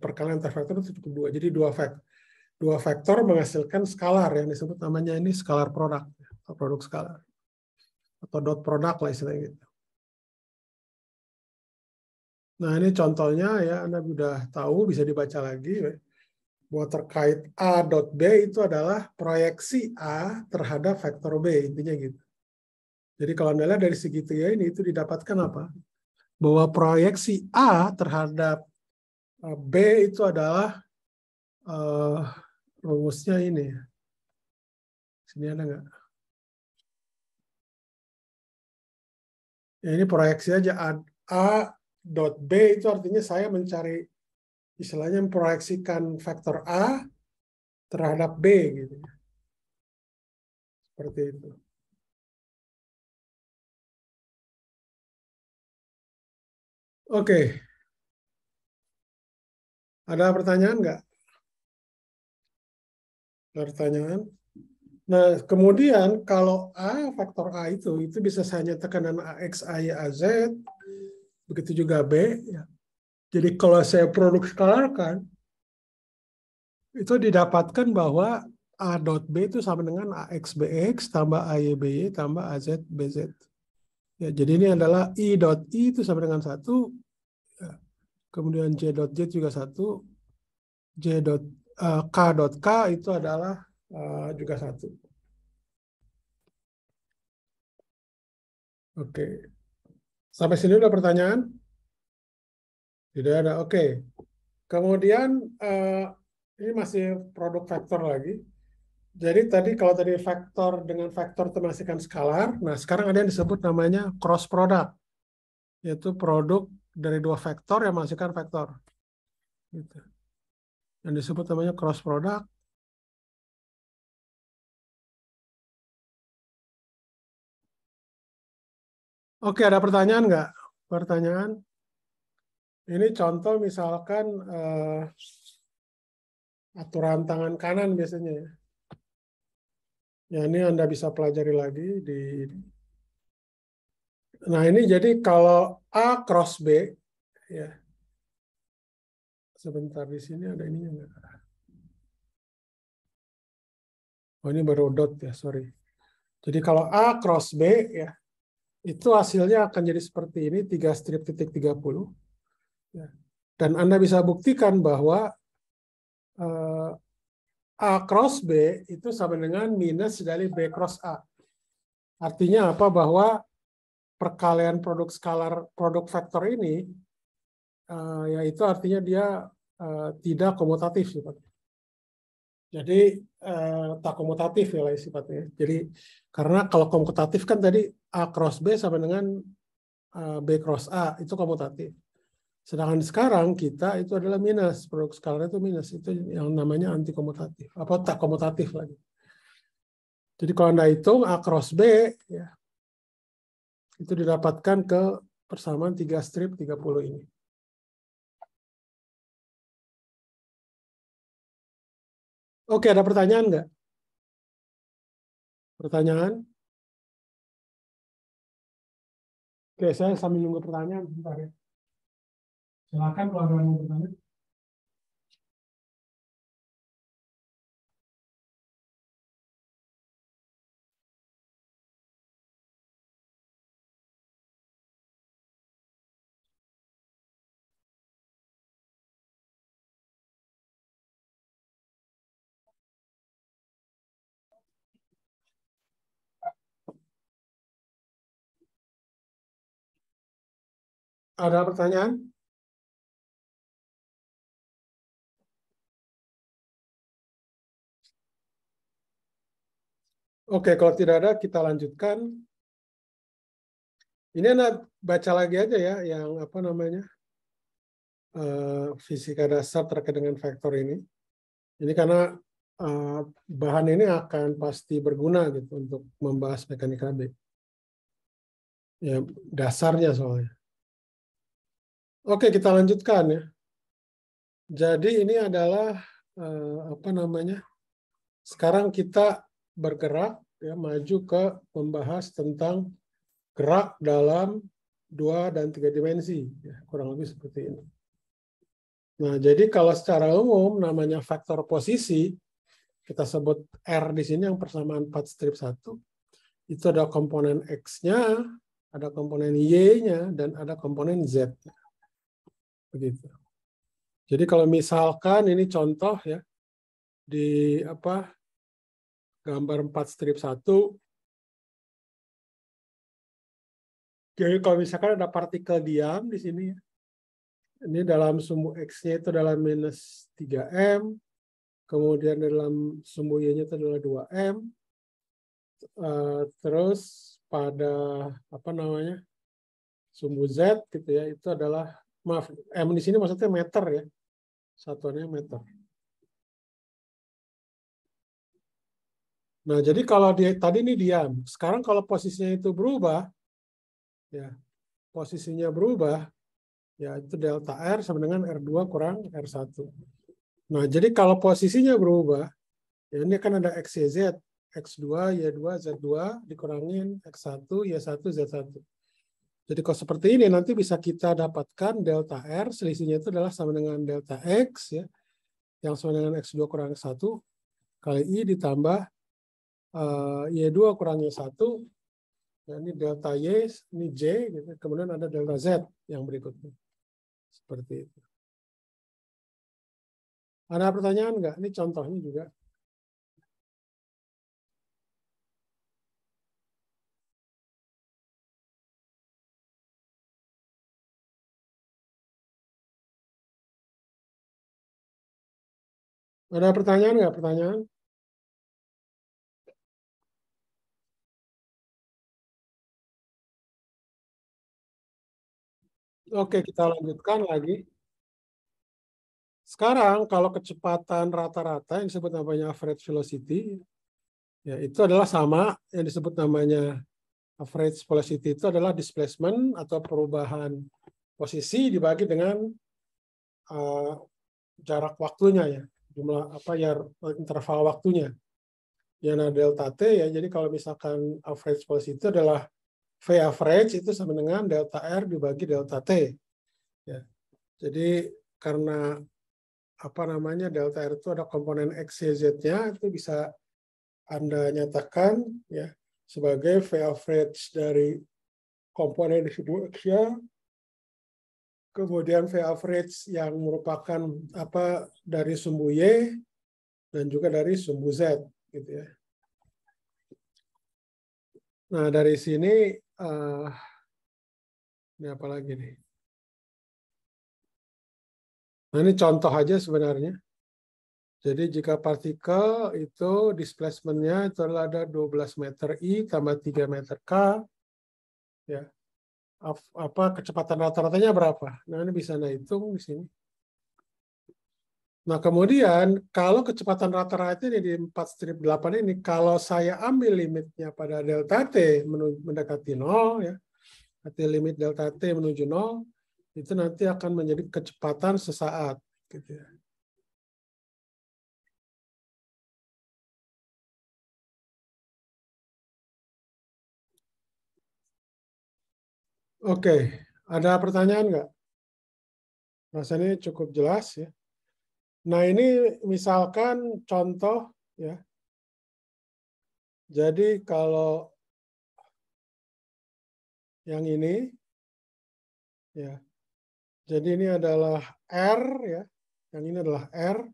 A: perkalian antar vektor itu cukup 2. Jadi 2 vektor menghasilkan skalar yang disebut namanya ini skalar produk atau produk skalar atau dot product lah istilahnya gitu. Nah ini contohnya ya Anda sudah tahu bisa dibaca lagi. bahwa terkait A dot B itu adalah proyeksi A terhadap vektor B, intinya gitu. Jadi kalau Anda lihat dari segitiga ini, itu didapatkan apa? Bahwa proyeksi A terhadap B itu adalah rumusnya ini. Sini ada nggak? Ya, ini proyeksi aja. A dot B itu artinya saya mencari, istilahnya memproyeksikan vektor A terhadap B gitu. Seperti itu. Oke. Ada pertanyaan nggak? Ada pertanyaan? Nah, kemudian kalau A, faktor A itu bisa saya nyatakan dengan AX, AY, AZ, begitu juga B. Ya. Jadi kalau saya produk skalarkan, itu didapatkan bahwa A dot B itu sama dengan AX BX tambah AY BY tambah AZ BZ. Ya, jadi ini adalah I dot I itu sama dengan 1, ya. Kemudian J dot J juga 1, K dot K itu adalah juga 1. Oke. Sampai sini udah pertanyaan? Tidak ada. Oke. Kemudian ini masih produk vektor lagi. Jadi tadi kalau tadi vektor dengan vektor itu menghasilkan skalar. Nah, sekarang ada yang disebut namanya cross product, yaitu produk dari dua vektor yang menghasilkan vektor. Gitu. Yang disebut namanya cross product. Oke, ada pertanyaan nggak? Pertanyaan? Ini contoh misalkan aturan tangan kanan biasanya ya. Ya, ini Anda bisa pelajari lagi di. Nah, ini jadi kalau A cross B, ya. Sebentar, di sini ada ininya nggak? Oh, ini baru dot ya, sorry. Jadi kalau A cross B, ya, itu hasilnya akan jadi seperti ini, 3 strip titik 30. Ya. Dan Anda bisa buktikan bahwa A cross B itu sama dengan minus dari B cross A. Artinya apa? Bahwa perkalian produk skalar, produk vektor ini, yaitu artinya dia tidak komutatif sifatnya. Jadi tak komutatif ya lah sifatnya. Jadi karena kalau komutatif kan tadi A cross B sama dengan B cross A itu komutatif. Sedangkan sekarang kita itu adalah minus, produk skalar itu minus, itu yang namanya anti komutatif, apa tak komutatif lagi. Jadi kalau Anda hitung A cross B, ya, itu didapatkan ke persamaan 3 strip 30 ini. Oke, ada pertanyaan nggak? Pertanyaan? Oke, saya sambil nunggu pertanyaan. Bentar ya. Silakan kalau ada yang mau bertanya. Ada pertanyaan? Oke, kalau tidak ada, kita lanjutkan. Ini Anda baca lagi aja ya, yang apa namanya, fisika dasar terkait dengan vektor ini. Ini karena bahan ini akan pasti berguna gitu untuk membahas mekanika B. Ya, dasarnya soalnya. Oke, kita lanjutkan ya. Jadi ini adalah apa namanya? Sekarang kita bergerak ya, maju ke membahas tentang gerak dalam 2 dan 3 dimensi, ya, kurang lebih seperti ini. Nah, jadi kalau secara umum namanya vektor posisi, kita sebut R di sini yang persamaan 4 strip 1, itu ada komponen X-nya, ada komponen Y-nya, dan ada komponen Z-nya. Begitu. Jadi kalau misalkan ini contoh ya, di gambar 4-1. Jadi kalau misalkan ada partikel diam di sini, ini dalam sumbu X-nya itu adalah minus 3M, kemudian dalam sumbu Y-nya itu adalah 2M, terus pada sumbu Z gitu ya, itu adalah, maaf, M di sini maksudnya meter ya, satuannya meter. Nah, jadi kalau tadi ini diam, sekarang kalau posisinya itu berubah, ya, posisinya berubah, ya itu delta R sama dengan R2 kurang R1. Nah, jadi kalau posisinya berubah, ya ini kan ada X, Y, Z, X2, Y2, Z2 dikurangin X1, Y1, Z1. Jadi kalau seperti ini nanti bisa kita dapatkan delta R, selisihnya itu adalah sama dengan delta X, ya, yang sama dengan X2 kurang X1, kali I ditambah Y2 kurang Y1, ya, ini delta Y, ini J, gitu. Kemudian ada delta Z yang berikutnya. Seperti itu. Ada pertanyaan nggak? Ini contohnya juga. Ada pertanyaan nggak? Pertanyaan? Oke, kita lanjutkan lagi. Sekarang kalau kecepatan rata-rata yang disebut namanya average velocity, ya itu adalah sama yang disebut namanya average velocity, itu adalah displacement atau perubahan posisi dibagi dengan jarak waktunya, ya, jumlah interval waktunya. Yang ada delta T, ya, jadi kalau misalkan average velocity itu adalah V average itu sama dengan delta R dibagi delta T. Ya. Jadi karena delta R itu ada komponen X, Y, Z-nya, itu bisa Anda nyatakan, ya, sebagai V average dari komponen disebut X-nya, kemudian V average yang merupakan dari sumbu Y dan juga dari sumbu Z, gitu ya. Nah, dari sini ini apa lagi nih? Nah, ini contoh aja sebenarnya. Jadi jika partikel itu displacement-nya itu adalah ada 12 meter I tambah 3 meter K, ya, kecepatan rata-ratanya berapa? Nah, ini bisa Anda hitung di sini. Nah, kemudian kalau kecepatan rata-rata ini di 4-8 ini, kalau saya ambil limitnya pada delta T mendekati 0, ya, arti limit delta T menuju 0, itu nanti akan menjadi kecepatan sesaat, gitu ya. Oke, ada pertanyaan nggak? Rasanya cukup jelas, ya. Nah, ini misalkan contoh, ya. Jadi kalau yang ini, ya. Jadi ini adalah R, ya. Yang ini adalah R,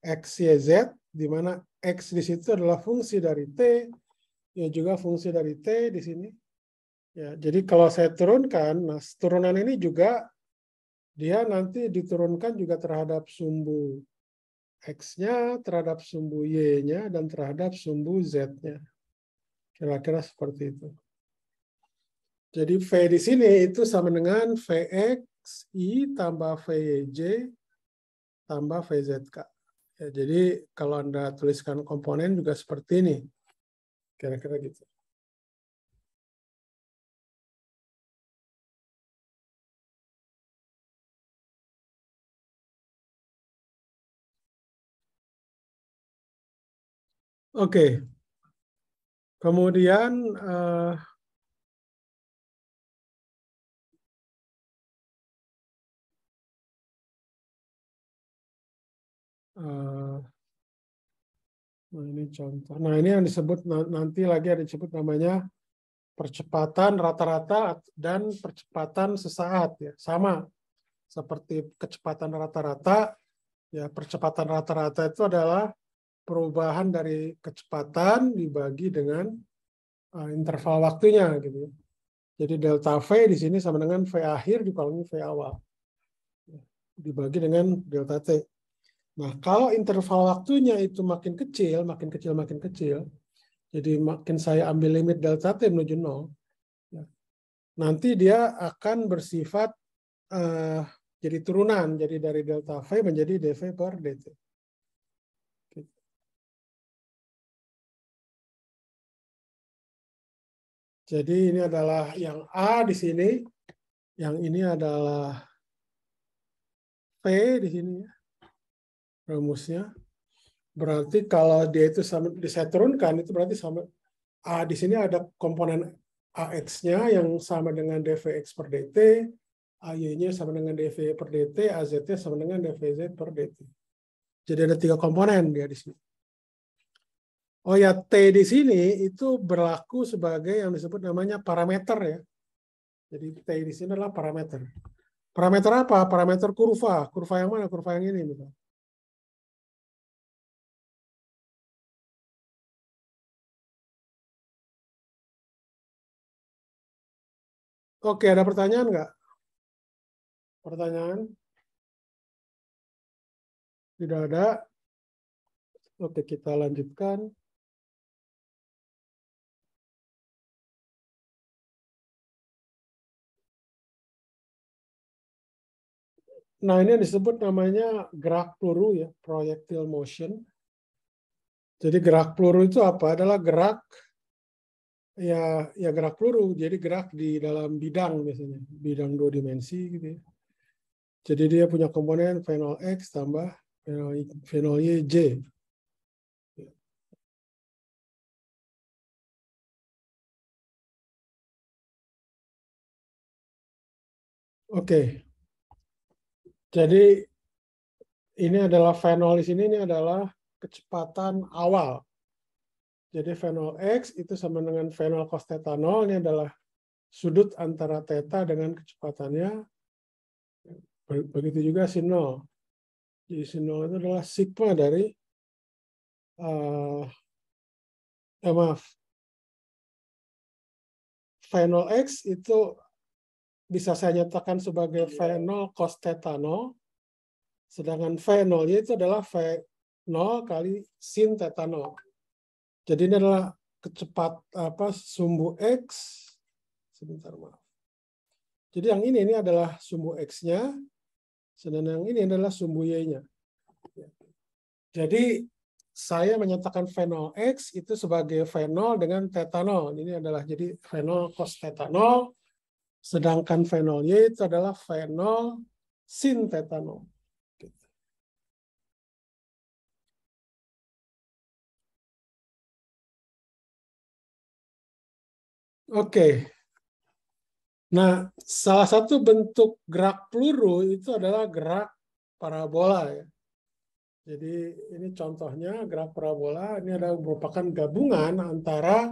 A: X, Y, Z, di mana X di situ adalah fungsi dari T, ya juga fungsi dari T di sini. Ya, jadi kalau saya turunkan, nah turunan ini juga dia nanti diturunkan juga terhadap sumbu X-nya, terhadap sumbu Y-nya, dan terhadap sumbu Z-nya. Kira-kira seperti itu. Jadi V di sini itu sama dengan VXI tambah VYJ tambah VZK. Ya, jadi kalau Anda tuliskan komponen juga seperti ini. Kira-kira gitu. Oke. Kemudian nah ini contoh. Nah ini yang disebut nanti lagi ada disebut namanya percepatan rata-rata dan percepatan sesaat, ya. Sama seperti kecepatan rata-rata, ya, percepatan rata-rata itu adalah perubahan dari kecepatan dibagi dengan interval waktunya gitu. Jadi delta V di sini sama dengan V akhir dikurangi V awal. Dibagi dengan delta T. Nah, kalau interval waktunya itu makin kecil, makin kecil, makin kecil, jadi makin saya ambil limit delta T menuju 0, nanti dia akan bersifat jadi turunan, jadi dari delta V menjadi dV per dt. Jadi ini adalah yang A di sini, yang ini adalah V di sini ya, rumusnya. Berarti kalau dia itu sama, saya turunkan itu berarti sama A di sini ada komponen AX-nya yang sama dengan dVx per dt, AY-nya sama dengan dV per dt, AZ-nya sama dengan dVz per dt. Jadi ada 3 komponen dia di sini. Oh ya, T di sini itu berlaku sebagai yang disebut namanya parameter ya. Jadi T di sini adalah parameter. Parameter apa? Parameter kurva. Kurva yang mana? Kurva yang ini. Misalnya. Oke, ada pertanyaan nggak? Pertanyaan? Tidak ada. Oke, kita lanjutkan. Nah, ini yang disebut namanya gerak peluru ya, projectile motion. Jadi gerak peluru itu apa? Adalah gerak ya gerak peluru. Jadi gerak di dalam bidang biasanya, bidang 2 dimensi gitu ya. Jadi dia punya komponen V0 X tambah V0 Y J. Oke. Jadi ini adalah V0 di sini, ini adalah kecepatan awal. Jadi V0 X itu sama dengan V0 cos theta 0, ini adalah sudut antara theta dengan kecepatannya. Begitu juga sin 0. Jadi sin 0 itu adalah sigma dari maaf. V0 X itu bisa saya nyatakan sebagai V0 cos theta 0, sedangkan V0 Y itu adalah V0 kali sin theta 0. Jadi ini adalah sumbu X. Sebentar, maaf. Jadi yang ini adalah sumbu X-nya, sedangkan yang ini adalah sumbu Y-nya. Jadi saya menyatakan V0 X itu sebagai V0 dengan theta 0. Ini adalah jadi V0 cos theta 0, sedangkan V0 Y itu adalah V0 sin theta 0. Oke. Nah, salah satu bentuk gerak peluru itu adalah gerak parabola ya. Jadi ini contohnya gerak parabola, ini adalah merupakan gabungan antara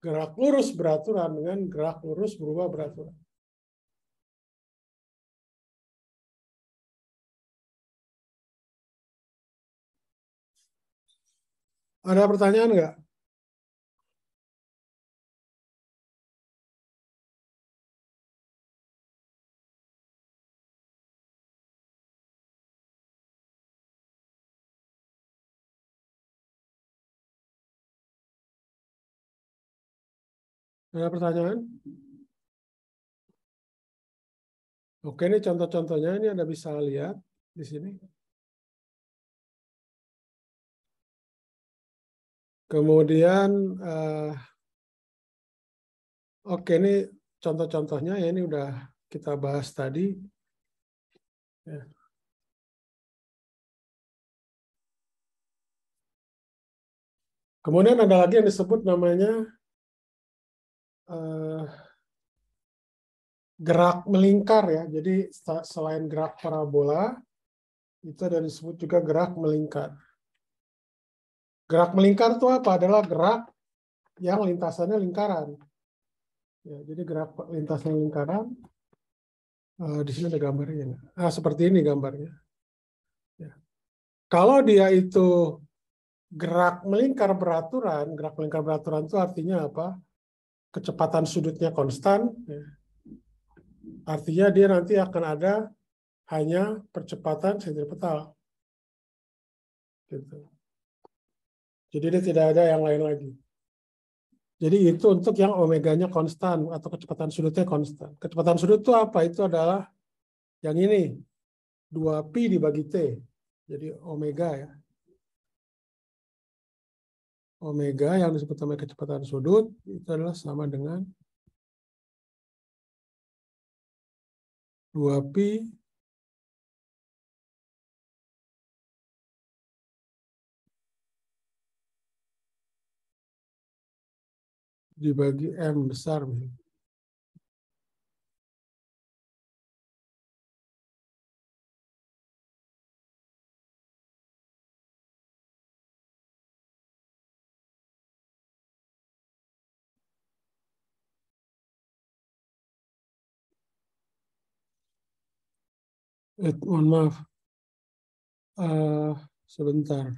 A: gerak lurus beraturan dengan gerak lurus berubah beraturan. Ada pertanyaan nggak? Ada pertanyaan? Oke, ini contoh-contohnya, ini Anda bisa lihat di sini. Kemudian, oke, ini contoh-contohnya ya, ini udah kita bahas tadi. Ya. Kemudian ada lagi yang disebut namanya gerak melingkar ya. Jadi selain gerak parabola, itu ada disebut juga gerak melingkar. Gerak melingkar itu apa? Adalah gerak yang lintasannya lingkaran. Ya, jadi gerak lintasan lingkaran. Di sini ada gambarnya. Seperti ini gambarnya. Ya. Kalau dia itu gerak melingkar beraturan itu artinya apa? Kecepatan sudutnya konstan, ya. Artinya dia nanti akan ada hanya percepatan sentripetal. Gitu. Jadi dia tidak ada yang lain lagi. Jadi itu untuk yang omeganya konstan atau kecepatan sudutnya konstan. Kecepatan sudut itu apa? Itu adalah yang ini, 2pi dibagi T. Jadi omega ya. Omega yang disebut namanya kecepatan sudut itu adalah sama dengan 2pi dibagi M besar. Mohon maaf. Sebentar.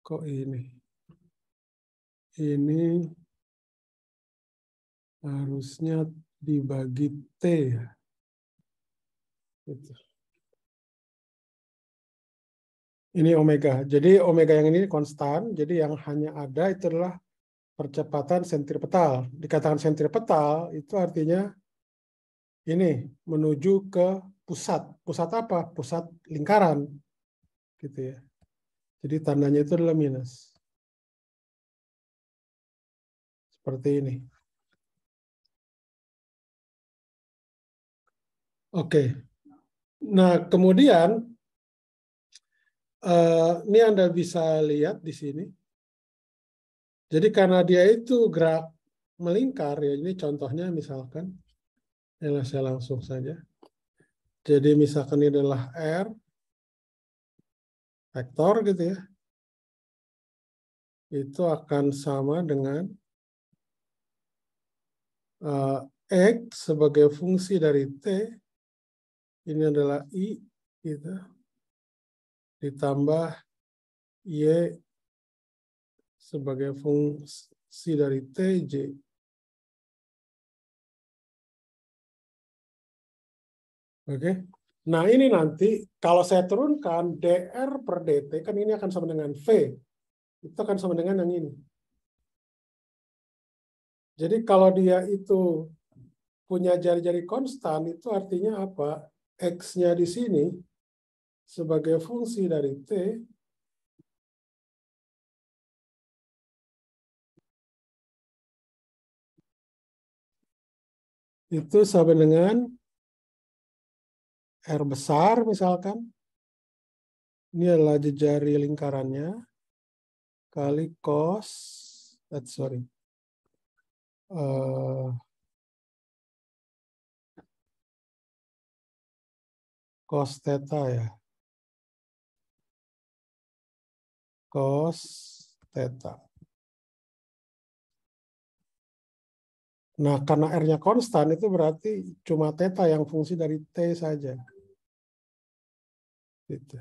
A: Kok ini? Ini harusnya dibagi T ya. Gitu. Ini omega. Jadi omega yang ini konstan. Jadi yang hanya ada itu adalah percepatan sentripetal. Dikatakan sentripetal itu artinya ini menuju ke pusat. Pusat apa? Pusat lingkaran. Gitu ya. Jadi tandanya itu adalah minus. Seperti ini. Oke. Nah, kemudian ini Anda bisa lihat di sini. Jadi karena dia itu gerak melingkar, ya ini contohnya misalkan, ya saya langsung saja. Jadi misalkan ini adalah R, vektor gitu ya, itu akan sama dengan X sebagai fungsi dari T, ini adalah I, gitu, ditambah Y sebagai fungsi dari TJ. Oke. Nah ini nanti kalau saya turunkan dr per dt, kan ini akan sama dengan V. Itu akan sama dengan yang ini. Jadi kalau dia itu punya jari-jari konstan, itu artinya apa? X-nya di sini sebagai fungsi dari T itu sama dengan R besar misalkan. Ini adalah jari lingkarannya kali cos, cos theta ya. Cos theta. Nah, karena R-nya konstan itu berarti cuma theta yang fungsi dari T saja. Gitu.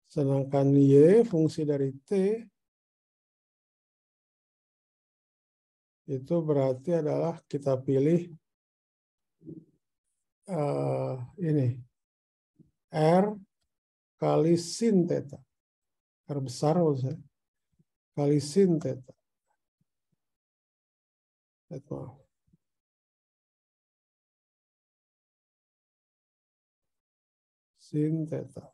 A: Sedangkan Y fungsi dari T itu berarti adalah kita pilih ini R kali sin theta. R besar maksudnya. Kali sin theta. Maaf. Sin theta.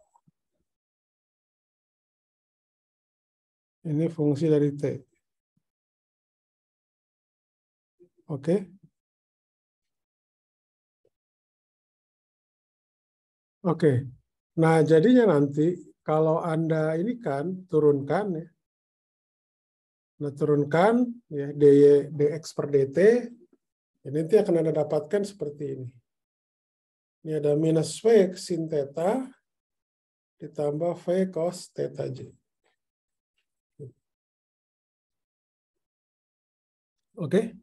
A: Ini fungsi dari T. Oke. Oke. Nah, jadinya nanti kalau Anda ini kan turunkan ya. Nah, turunkan ya dy dx per dt. Ya, nanti akan Anda dapatkan seperti ini. Ini ada minus V sin theta ditambah V cos theta J. Oke.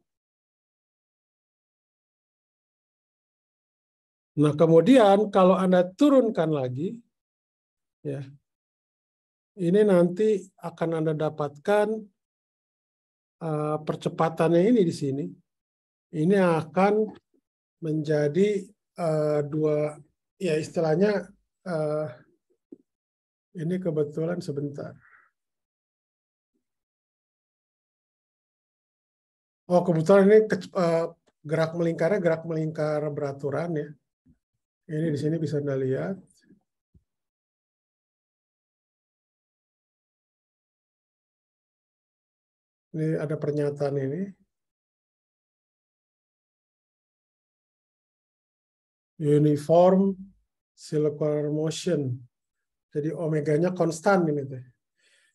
A: Nah, kemudian kalau Anda turunkan lagi, Ya. Ini nanti akan Anda dapatkan percepatannya ini di sini. Ini akan menjadi dua, ya istilahnya ini kebetulan sebentar. Oh, kebetulan ini gerak melingkarnya gerak melingkar beraturan ya. Ini di sini bisa Anda lihat. Ini ada pernyataan ini. Uniform circular motion. Jadi omeganya konstan ini tuh.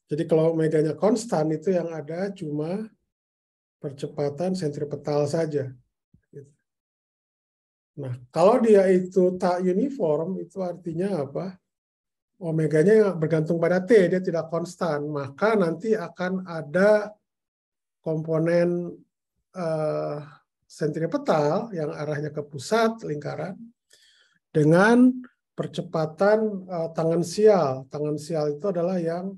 A: Jadi kalau omeganya konstan itu yang ada cuma percepatan sentripetal saja. Nah, kalau dia itu tak uniform, itu artinya apa? Omeganya bergantung pada T, dia tidak konstan. Maka nanti akan ada komponen sentripetal yang arahnya ke pusat lingkaran dengan percepatan tangan sial. Tangan sial itu adalah yang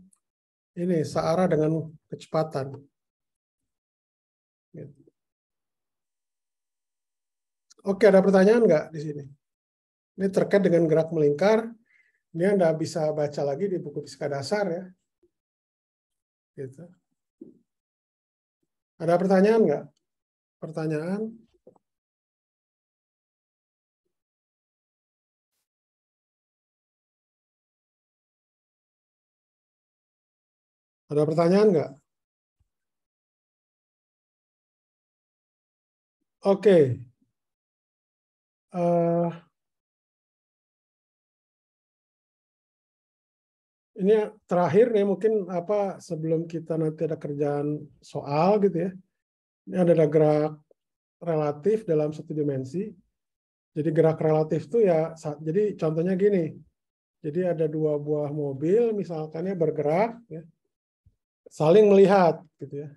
A: ini searah dengan kecepatan. Oke, ada pertanyaan nggak di sini? Ini terkait dengan gerak melingkar. Ini Anda bisa baca lagi di buku fisika dasar ya. Gitu. Ada pertanyaan nggak? Pertanyaan? Ada pertanyaan nggak? Oke. Ini terakhir nih mungkin apa sebelum kita nanti ada kerjaan soal gitu ya. Ini ada gerak relatif dalam satu dimensi. Jadi gerak relatif itu ya, jadi contohnya gini. Jadi ada dua buah mobil misalkannya bergerak ya, saling melihat gitu ya.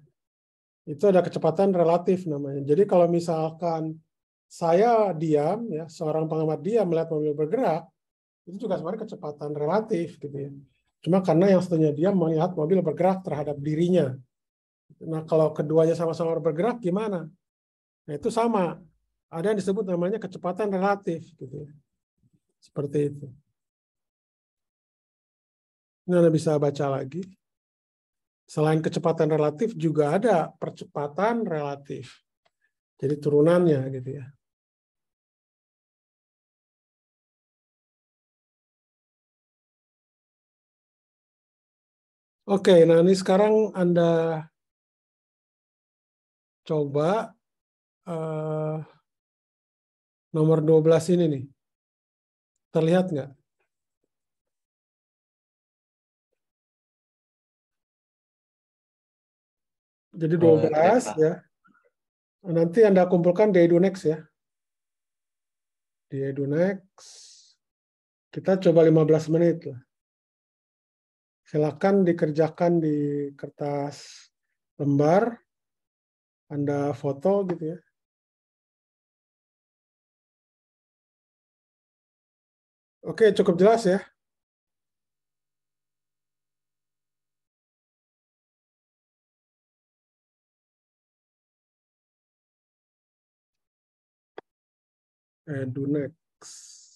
A: Itu ada kecepatan relatif namanya. Jadi kalau misalkan saya diam ya, seorang pengamat diam melihat mobil bergerak, itu juga sebenarnya kecepatan relatif gitu ya. Cuma karena yang satunya diam melihat mobil bergerak terhadap dirinya. Nah, kalau keduanya sama-sama bergerak gimana? Nah, itu sama. Ada yang disebut namanya kecepatan relatif gitu ya. Seperti itu. Ini Anda bisa baca lagi. Selain kecepatan relatif juga ada percepatan relatif. Jadi turunannya gitu ya. Oke, nah ini sekarang Anda coba nomor 12 ini nih. Terlihat nggak? Jadi 12 ya. Nanti Anda kumpulkan di EduNext ya. Di EduNext. Kita coba 15 menit lah. Silakan dikerjakan di kertas lembar. Anda foto gitu ya. Oke, cukup jelas ya. EduNext.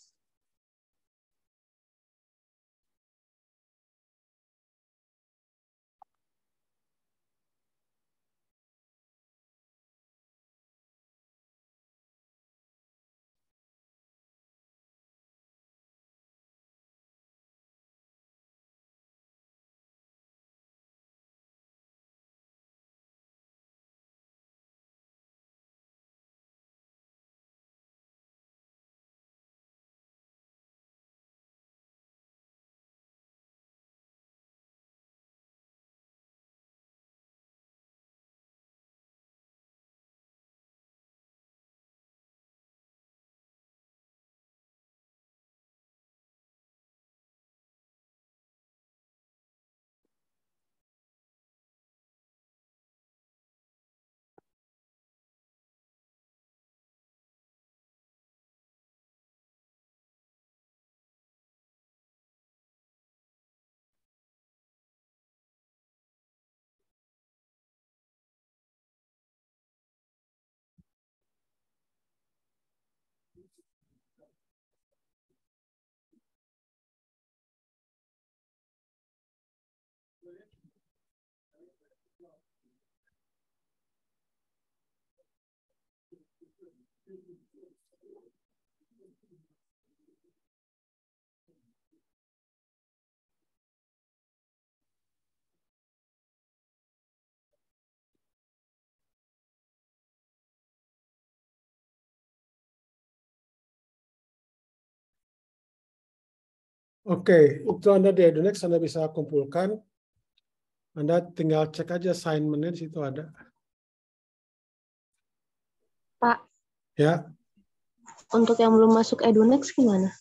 A: Oke, itu Anda di Edunext Anda bisa kumpulkan. Anda tinggal cek aja assignment-nya di situ ada.
B: Pak,
A: Ya,
B: untuk yang belum masuk Edunext gimana?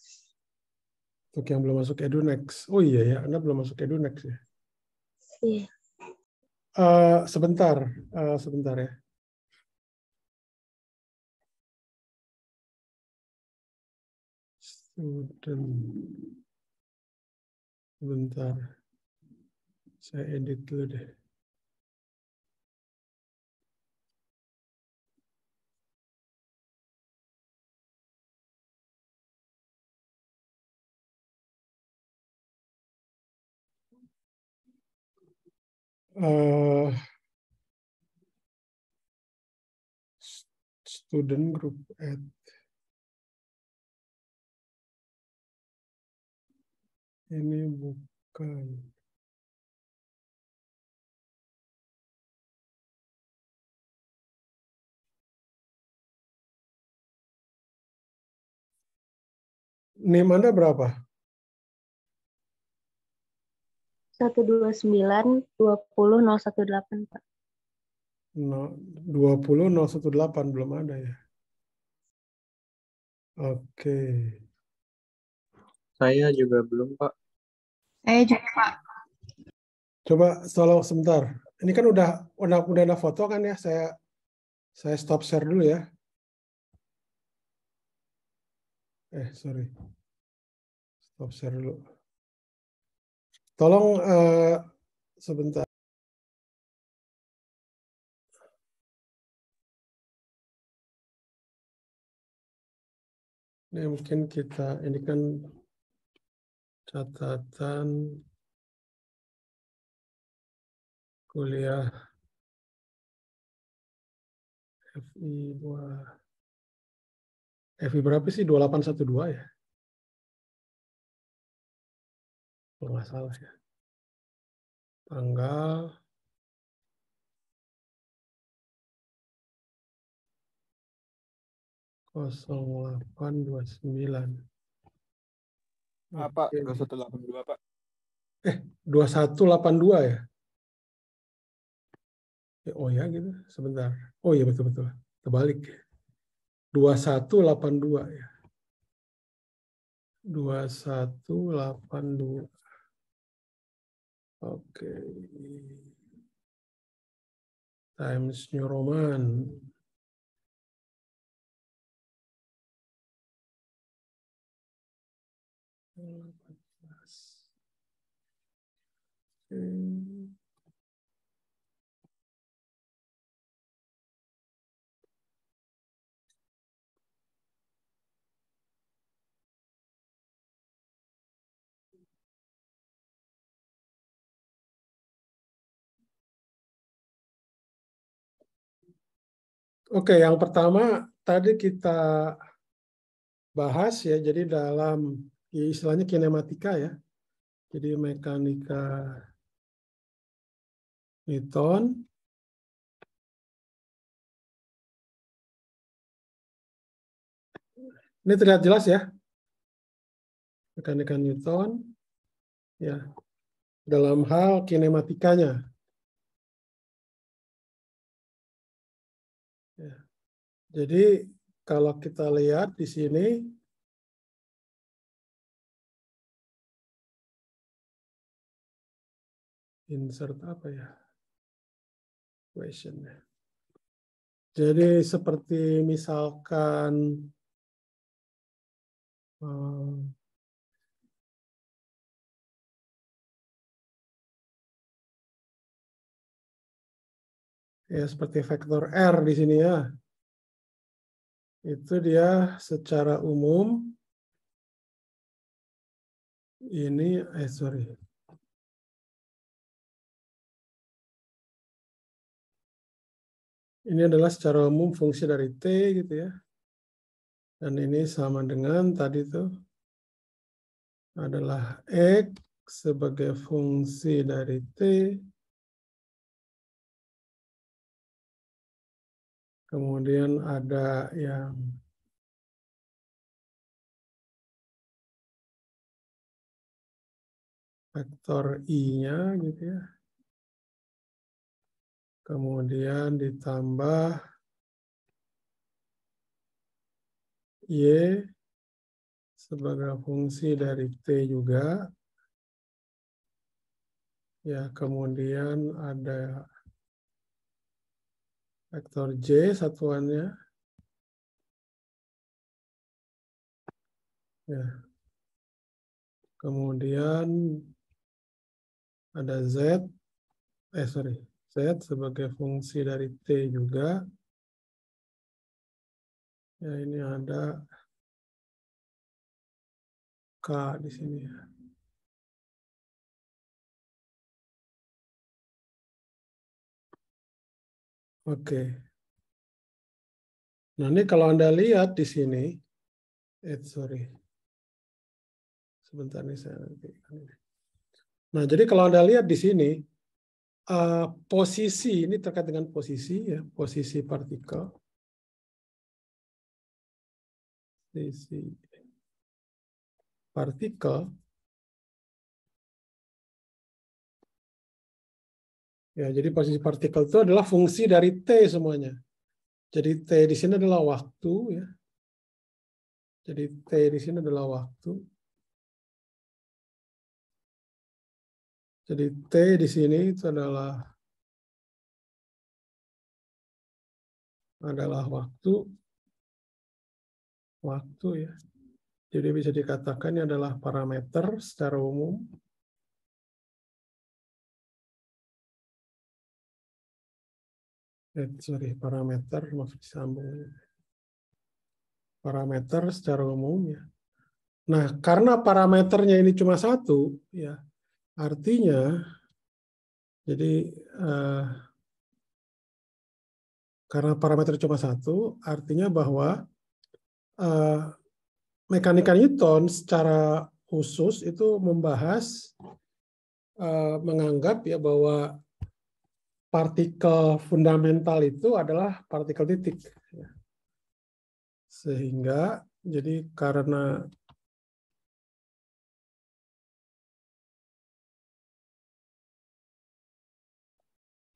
A: untuk yang belum masuk Edunext. Oh iya ya, Anda belum masuk Edunext ya.
B: Iya.
A: Sebentar ya. Student. Sebentar. Saya edit dulu deh. Student group add. Ini bukan. Name Anda berapa?
B: 129-20-018, Pak.
A: 20.018 belum ada ya. Oke.
C: Saya juga belum, Pak.
D: Saya juga, Pak.
A: Coba tolong sebentar. Ini kan udah ada foto kan ya. Saya stop share dulu ya. Sorry. Stop share dulu. Tolong sebentar. Ini mungkin ini kan catatan kuliah FI 2. FI berapa sih? 2812 ya? Kalau nggak salah ya. Tanggal (0829).
C: Pak, 2182, Pak.
A: 2182 ya? Oh ya gitu, sebentar. Oh iya betul-betul. Terbalik. 2182 ya. 2182. Oke. Times New Roman. Oke, yang pertama tadi kita bahas ya, jadi dalam istilahnya kinematika ya. Jadi mekanika Newton. Ini terlihat jelas ya. Mekanika Newton ya. Dalam hal kinematikanya. Ya. Jadi kalau kita lihat di sini insert apa ya? Question. Jadi seperti misalkan ya seperti vektor R di sini ya. itu dia secara umum ini ini adalah secara umum fungsi dari T gitu ya. Dan ini sama dengan tadi tuh adalah X sebagai fungsi dari T. Kemudian ada yang vektor I-nya gitu ya. Kemudian ditambah Y sebagai fungsi dari T juga. Ya, kemudian ada vektor J satuannya. Ya. Kemudian ada Z sebagai fungsi dari T juga. Ya, ini ada K di sini. Oke. Nah, ini kalau Anda lihat di sini, sebentar nih saya nanti. Nah, jadi kalau Anda lihat di sini, posisi, ini terkait dengan posisi, ya, posisi partikel. Posisi partikel. Ya, jadi posisi partikel itu adalah fungsi dari T semuanya. Jadi T di sini adalah waktu, ya. Jadi T di sini adalah waktu. Jadi T di sini itu adalah waktu ya. Jadi bisa dikatakan ini adalah parameter secara umum. Parameter maksud disambung. Parameter secara umum ya. Nah, karena parameternya ini cuma satu, ya, artinya jadi karena parameter cuma satu, artinya bahwa mekanika Newton secara khusus itu membahas menganggap ya bahwa partikel fundamental itu adalah partikel titik. Sehingga jadi karena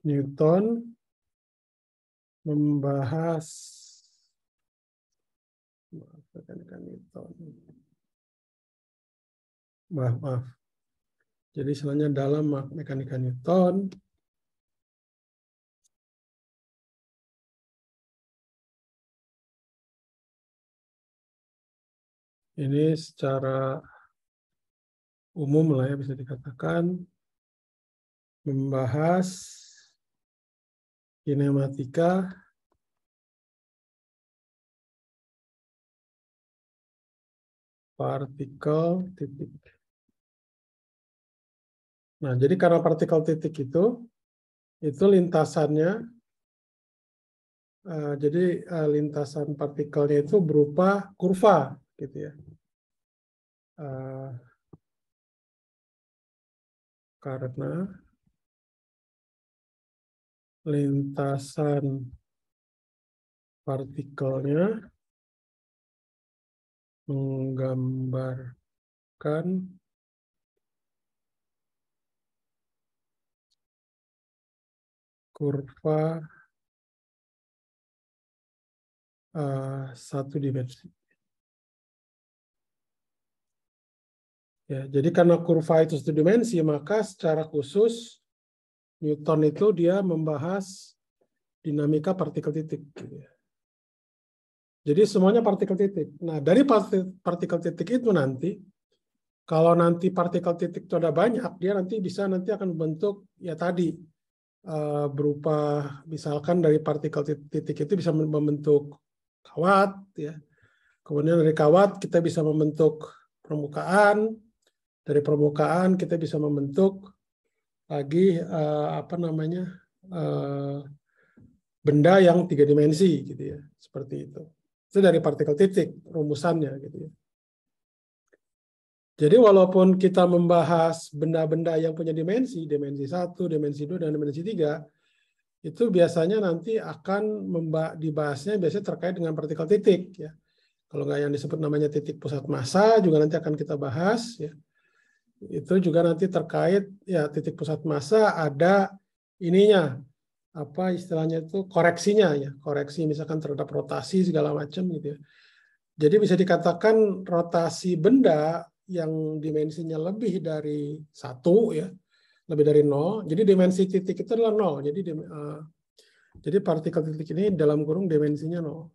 A: Newton membahas maaf. Jadi sebenarnya dalam mekanika Newton ini secara umum lah ya bisa dikatakan membahas kinematika partikel titik. Nah, jadi karena partikel titik itu lintasannya, jadi lintasan partikelnya itu berupa kurva, gitu ya. Karena lintasan partikelnya menggambarkan kurva satu dimensi. Ya, jadi karena kurva itu satu dimensi, maka secara khusus Newton itu dia membahas dinamika partikel titik. Jadi semuanya partikel titik. Nah, dari partikel titik itu nanti, kalau nanti partikel titik itu ada banyak, dia nanti akan membentuk ya tadi berupa misalkan dari partikel titik itu bisa membentuk kawat, ya. Kemudian dari kawat kita bisa membentuk permukaan, dari permukaan kita bisa membentuk lagi benda yang 3 dimensi, gitu ya, seperti itu. Itu dari partikel titik rumusannya, gitu ya. Jadi walaupun kita membahas benda-benda yang punya dimensi 1, dimensi 2, dan dimensi 3, itu biasanya nanti akan dibahasnya biasanya terkait dengan partikel titik, ya. Kalau nggak yang disebut namanya titik pusat massa juga nanti akan kita bahas, ya. Itu juga nanti terkait ya titik pusat massa ada ininya, apa istilahnya itu koreksinya, ya, koreksi misalkan terhadap rotasi segala macam, gitu ya. Jadi bisa dikatakan rotasi benda yang dimensinya lebih dari 1, ya, lebih dari 0. Jadi dimensi titik itu adalah 0. Jadi partikel titik ini dalam kurung dimensinya 0.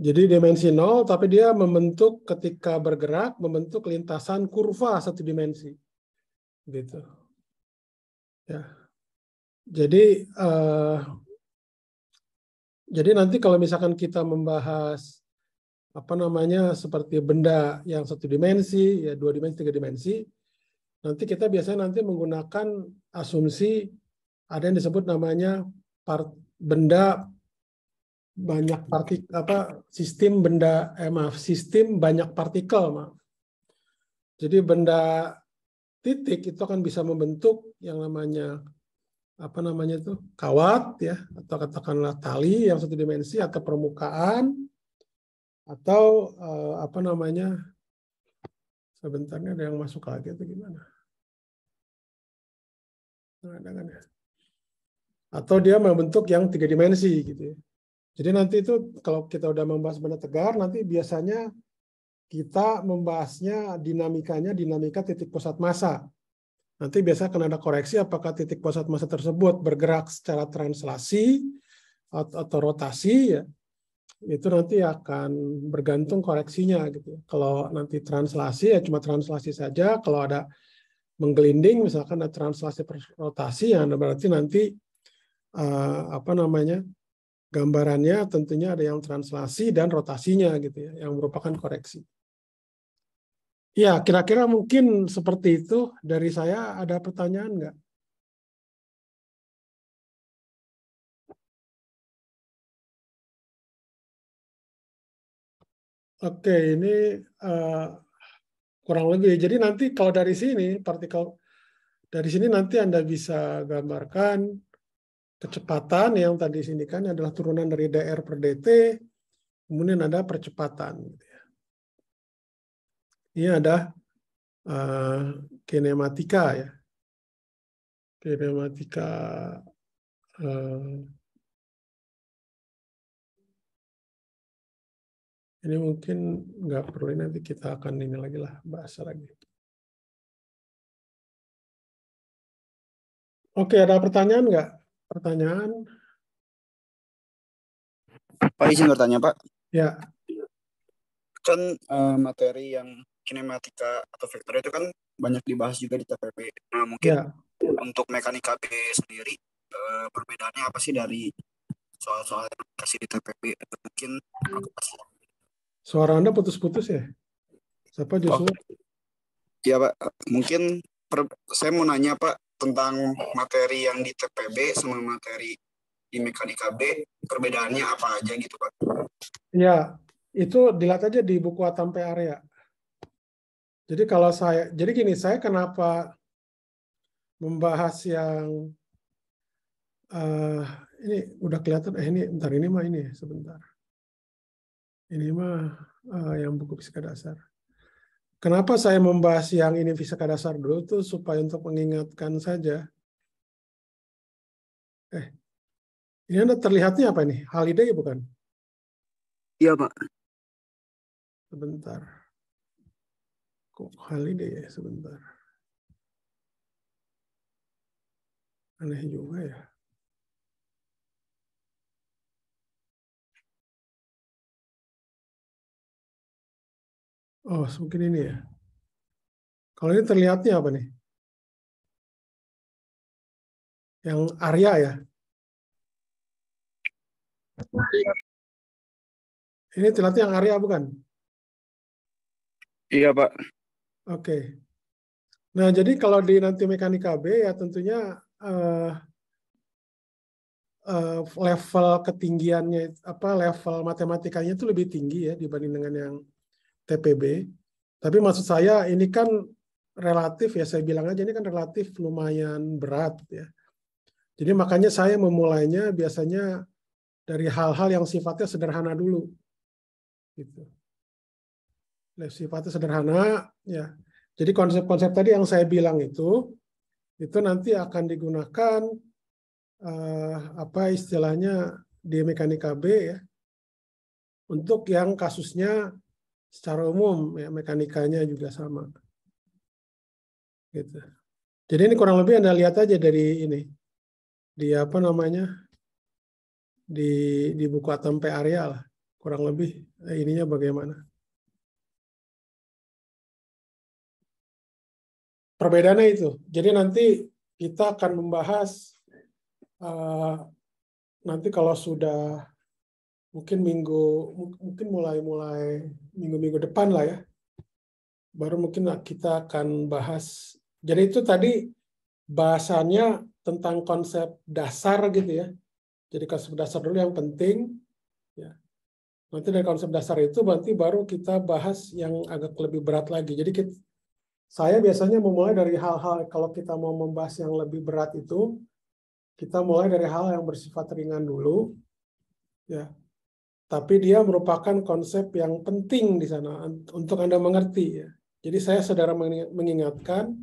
A: Jadi dimensi 0, tapi dia membentuk ketika bergerak, membentuk lintasan kurva 1 dimensi. Gitu. Ya. Jadi nanti kalau misalkan kita membahas seperti benda yang 1 dimensi, ya 2 dimensi, 3 dimensi, nanti kita biasanya menggunakan asumsi ada yang disebut namanya benda banyak sistem banyak partikel, maaf. Jadi benda titik itu akan bisa membentuk yang namanya kawat, ya, atau katakanlah tali yang 1 dimensi, atau permukaan, atau sebentar ada yang masuk lagi atau gimana? Nah, ada kan, ya? Atau dia membentuk yang 3 dimensi, gitu ya. Jadi nanti itu kalau kita udah membahas benda tegar, nanti biasanya kita membahasnya dinamika titik pusat massa. Nanti biasa akan ada koreksi apakah titik pusat massa tersebut bergerak secara translasi atau rotasi, ya. Itu nanti akan bergantung koreksinya, gitu. Kalau nanti translasi ya cuma translasi saja. Kalau ada menggelinding misalkan ada translasi per rotasi, ya berarti nanti gambarannya tentunya ada yang translasi dan rotasinya, gitu ya, yang merupakan koreksi. Ya, kira-kira mungkin seperti itu dari saya. Ada pertanyaan nggak? Oke, ini kurang lebih. Jadi nanti kalau dari sini nanti Anda bisa gambarkan kecepatan yang tadi sini kan adalah turunan dari dr per dt, kemudian ada percepatan. Ini ada kinematika, ya. Kinematika ini mungkin nggak perlu, nanti kita akan ini lagi lah, bahas lagi. Oke, ada pertanyaan nggak? Pertanyaan?
E: Pak, izin bertanya, Pak.
A: Ya.
E: Kan materi yang kinematika atau vektor itu kan banyak dibahas juga di TPB. Nah, mungkin untuk mekanika B sendiri, perbedaannya apa sih dari soal-soal yang dikasih di TPB? Mungkin aku kasih.
A: Suara Anda putus-putus, ya? Siapa Joshua?
E: Iya, Pak. Mungkin saya mau nanya, Pak, tentang materi yang di TPB sama materi di mekanika B, perbedaannya apa aja gitu, Pak?
A: Ya, itu dilihat aja di buku Atampe Area. Jadi saya kenapa membahas yang ini udah kelihatan, ini bentar, ini mah ini sebentar. Ini mah yang buku fisika dasar. Kenapa saya membahas yang ini fisika dasar dulu itu supaya untuk mengingatkan saja. Ini Anda terlihatnya apa ini? Holiday bukan?
E: Iya, Pak.
A: Sebentar. Kok holiday ya? Sebentar. Aneh juga ya. Oh, mungkin ini ya. Kalau ini terlihatnya apa nih? Yang Arya ya. Ini tilapnya yang Arya bukan?
E: Iya, Pak.
A: Oke. Nah, jadi kalau di nanti mekanika B ya tentunya level ketinggiannya level matematikanya itu lebih tinggi ya dibanding dengan yang TPB. Tapi maksud saya ini kan relatif ya, saya bilang aja ini kan relatif lumayan berat ya. Jadi makanya saya memulainya biasanya dari hal-hal yang sifatnya sederhana dulu. Gitu. Sifatnya sederhana ya. Jadi konsep-konsep tadi yang saya bilang itu nanti akan digunakan istilahnya di mekanika B ya. Untuk yang kasusnya secara umum ya, mekanikanya juga sama. Gitu. Jadi ini kurang lebih Anda lihat aja dari ini. Di di buku Atampe Arya lah. Kurang lebih ininya bagaimana. Perbedaannya itu. Jadi nanti kita akan membahas nanti kalau sudah mungkin mulai minggu-minggu depan lah ya. Baru mungkin kita akan bahas. Jadi itu tadi bahasannya tentang konsep dasar gitu ya. Jadi konsep dasar dulu yang penting. Ya. Nanti dari konsep dasar itu nanti baru kita bahas yang agak lebih berat lagi. Jadi saya biasanya memulai dari hal-hal, kalau kita mau membahas yang lebih berat itu, kita mulai dari hal yang bersifat ringan dulu. Ya. Tapi dia merupakan konsep yang penting di sana untuk Anda mengerti. Ya. Jadi saya saudara mengingatkan,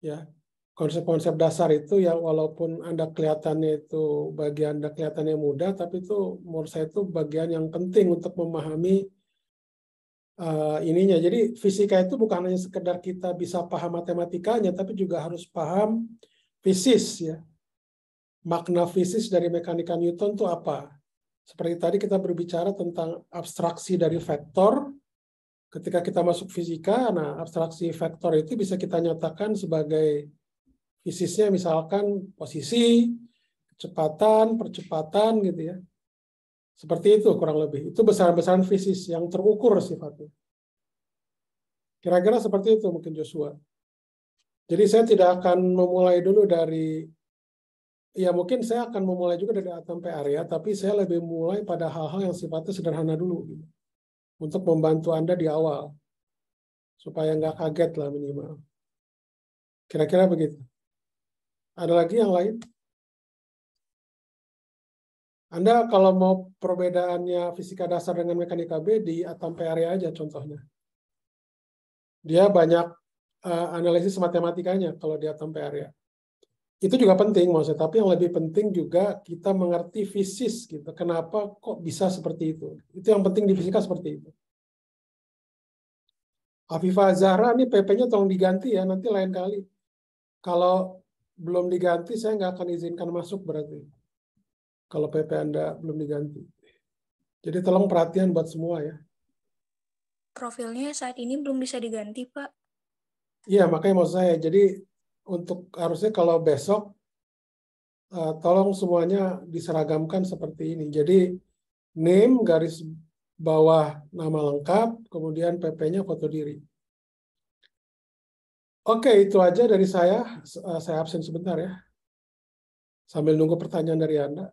A: ya, konsep-konsep dasar itu yang walaupun Anda kelihatannya itu bagian Anda kelihatannya mudah, tapi itu menurut saya itu bagian yang penting untuk memahami ininya. Jadi fisika itu bukan hanya sekedar kita bisa paham matematikanya, tapi juga harus paham fisis ya. Makna fisis dari mekanika Newton itu apa? Seperti tadi kita berbicara tentang abstraksi dari vektor. Ketika kita masuk fisika, nah abstraksi vektor itu bisa kita nyatakan sebagai fisisnya misalkan posisi, kecepatan, percepatan gitu ya. Seperti itu kurang lebih. Itu besaran-besaran fisis yang terukur sifatnya. Kira-kira seperti itu mungkin Joshua. Jadi saya tidak akan memulai dulu dari, ya mungkin saya akan memulai juga dari Atampe Arya, tapi saya lebih mulai pada hal-hal yang sifatnya sederhana dulu. Gitu. Untuk membantu Anda di awal. Supaya nggak kaget lah minimal. Kira-kira begitu. Ada lagi yang lain? Anda kalau mau perbedaannya fisika dasar dengan mekanika B di Atampe Arya aja contohnya. Dia banyak analisis matematikanya kalau di Atampe Arya. Itu juga penting maksudnya, tapi yang lebih penting juga kita mengerti fisis gitu. Kenapa kok bisa seperti itu? Itu yang penting di fisika seperti itu. Afifah Zahra ini PP-nya tolong diganti ya nanti lain kali. Kalau belum diganti saya nggak akan izinkan masuk berarti. Kalau PP Anda belum diganti. Jadi tolong perhatian buat semua ya.
F: Profilnya saat ini belum bisa diganti, Pak.
A: Iya, makanya maksud saya. Jadi harusnya kalau besok tolong semuanya diseragamkan seperti ini. Jadi name garis bawah nama lengkap, kemudian PP-nya foto diri. Oke, itu aja dari saya. Saya absen sebentar ya. Sambil nunggu pertanyaan dari Anda.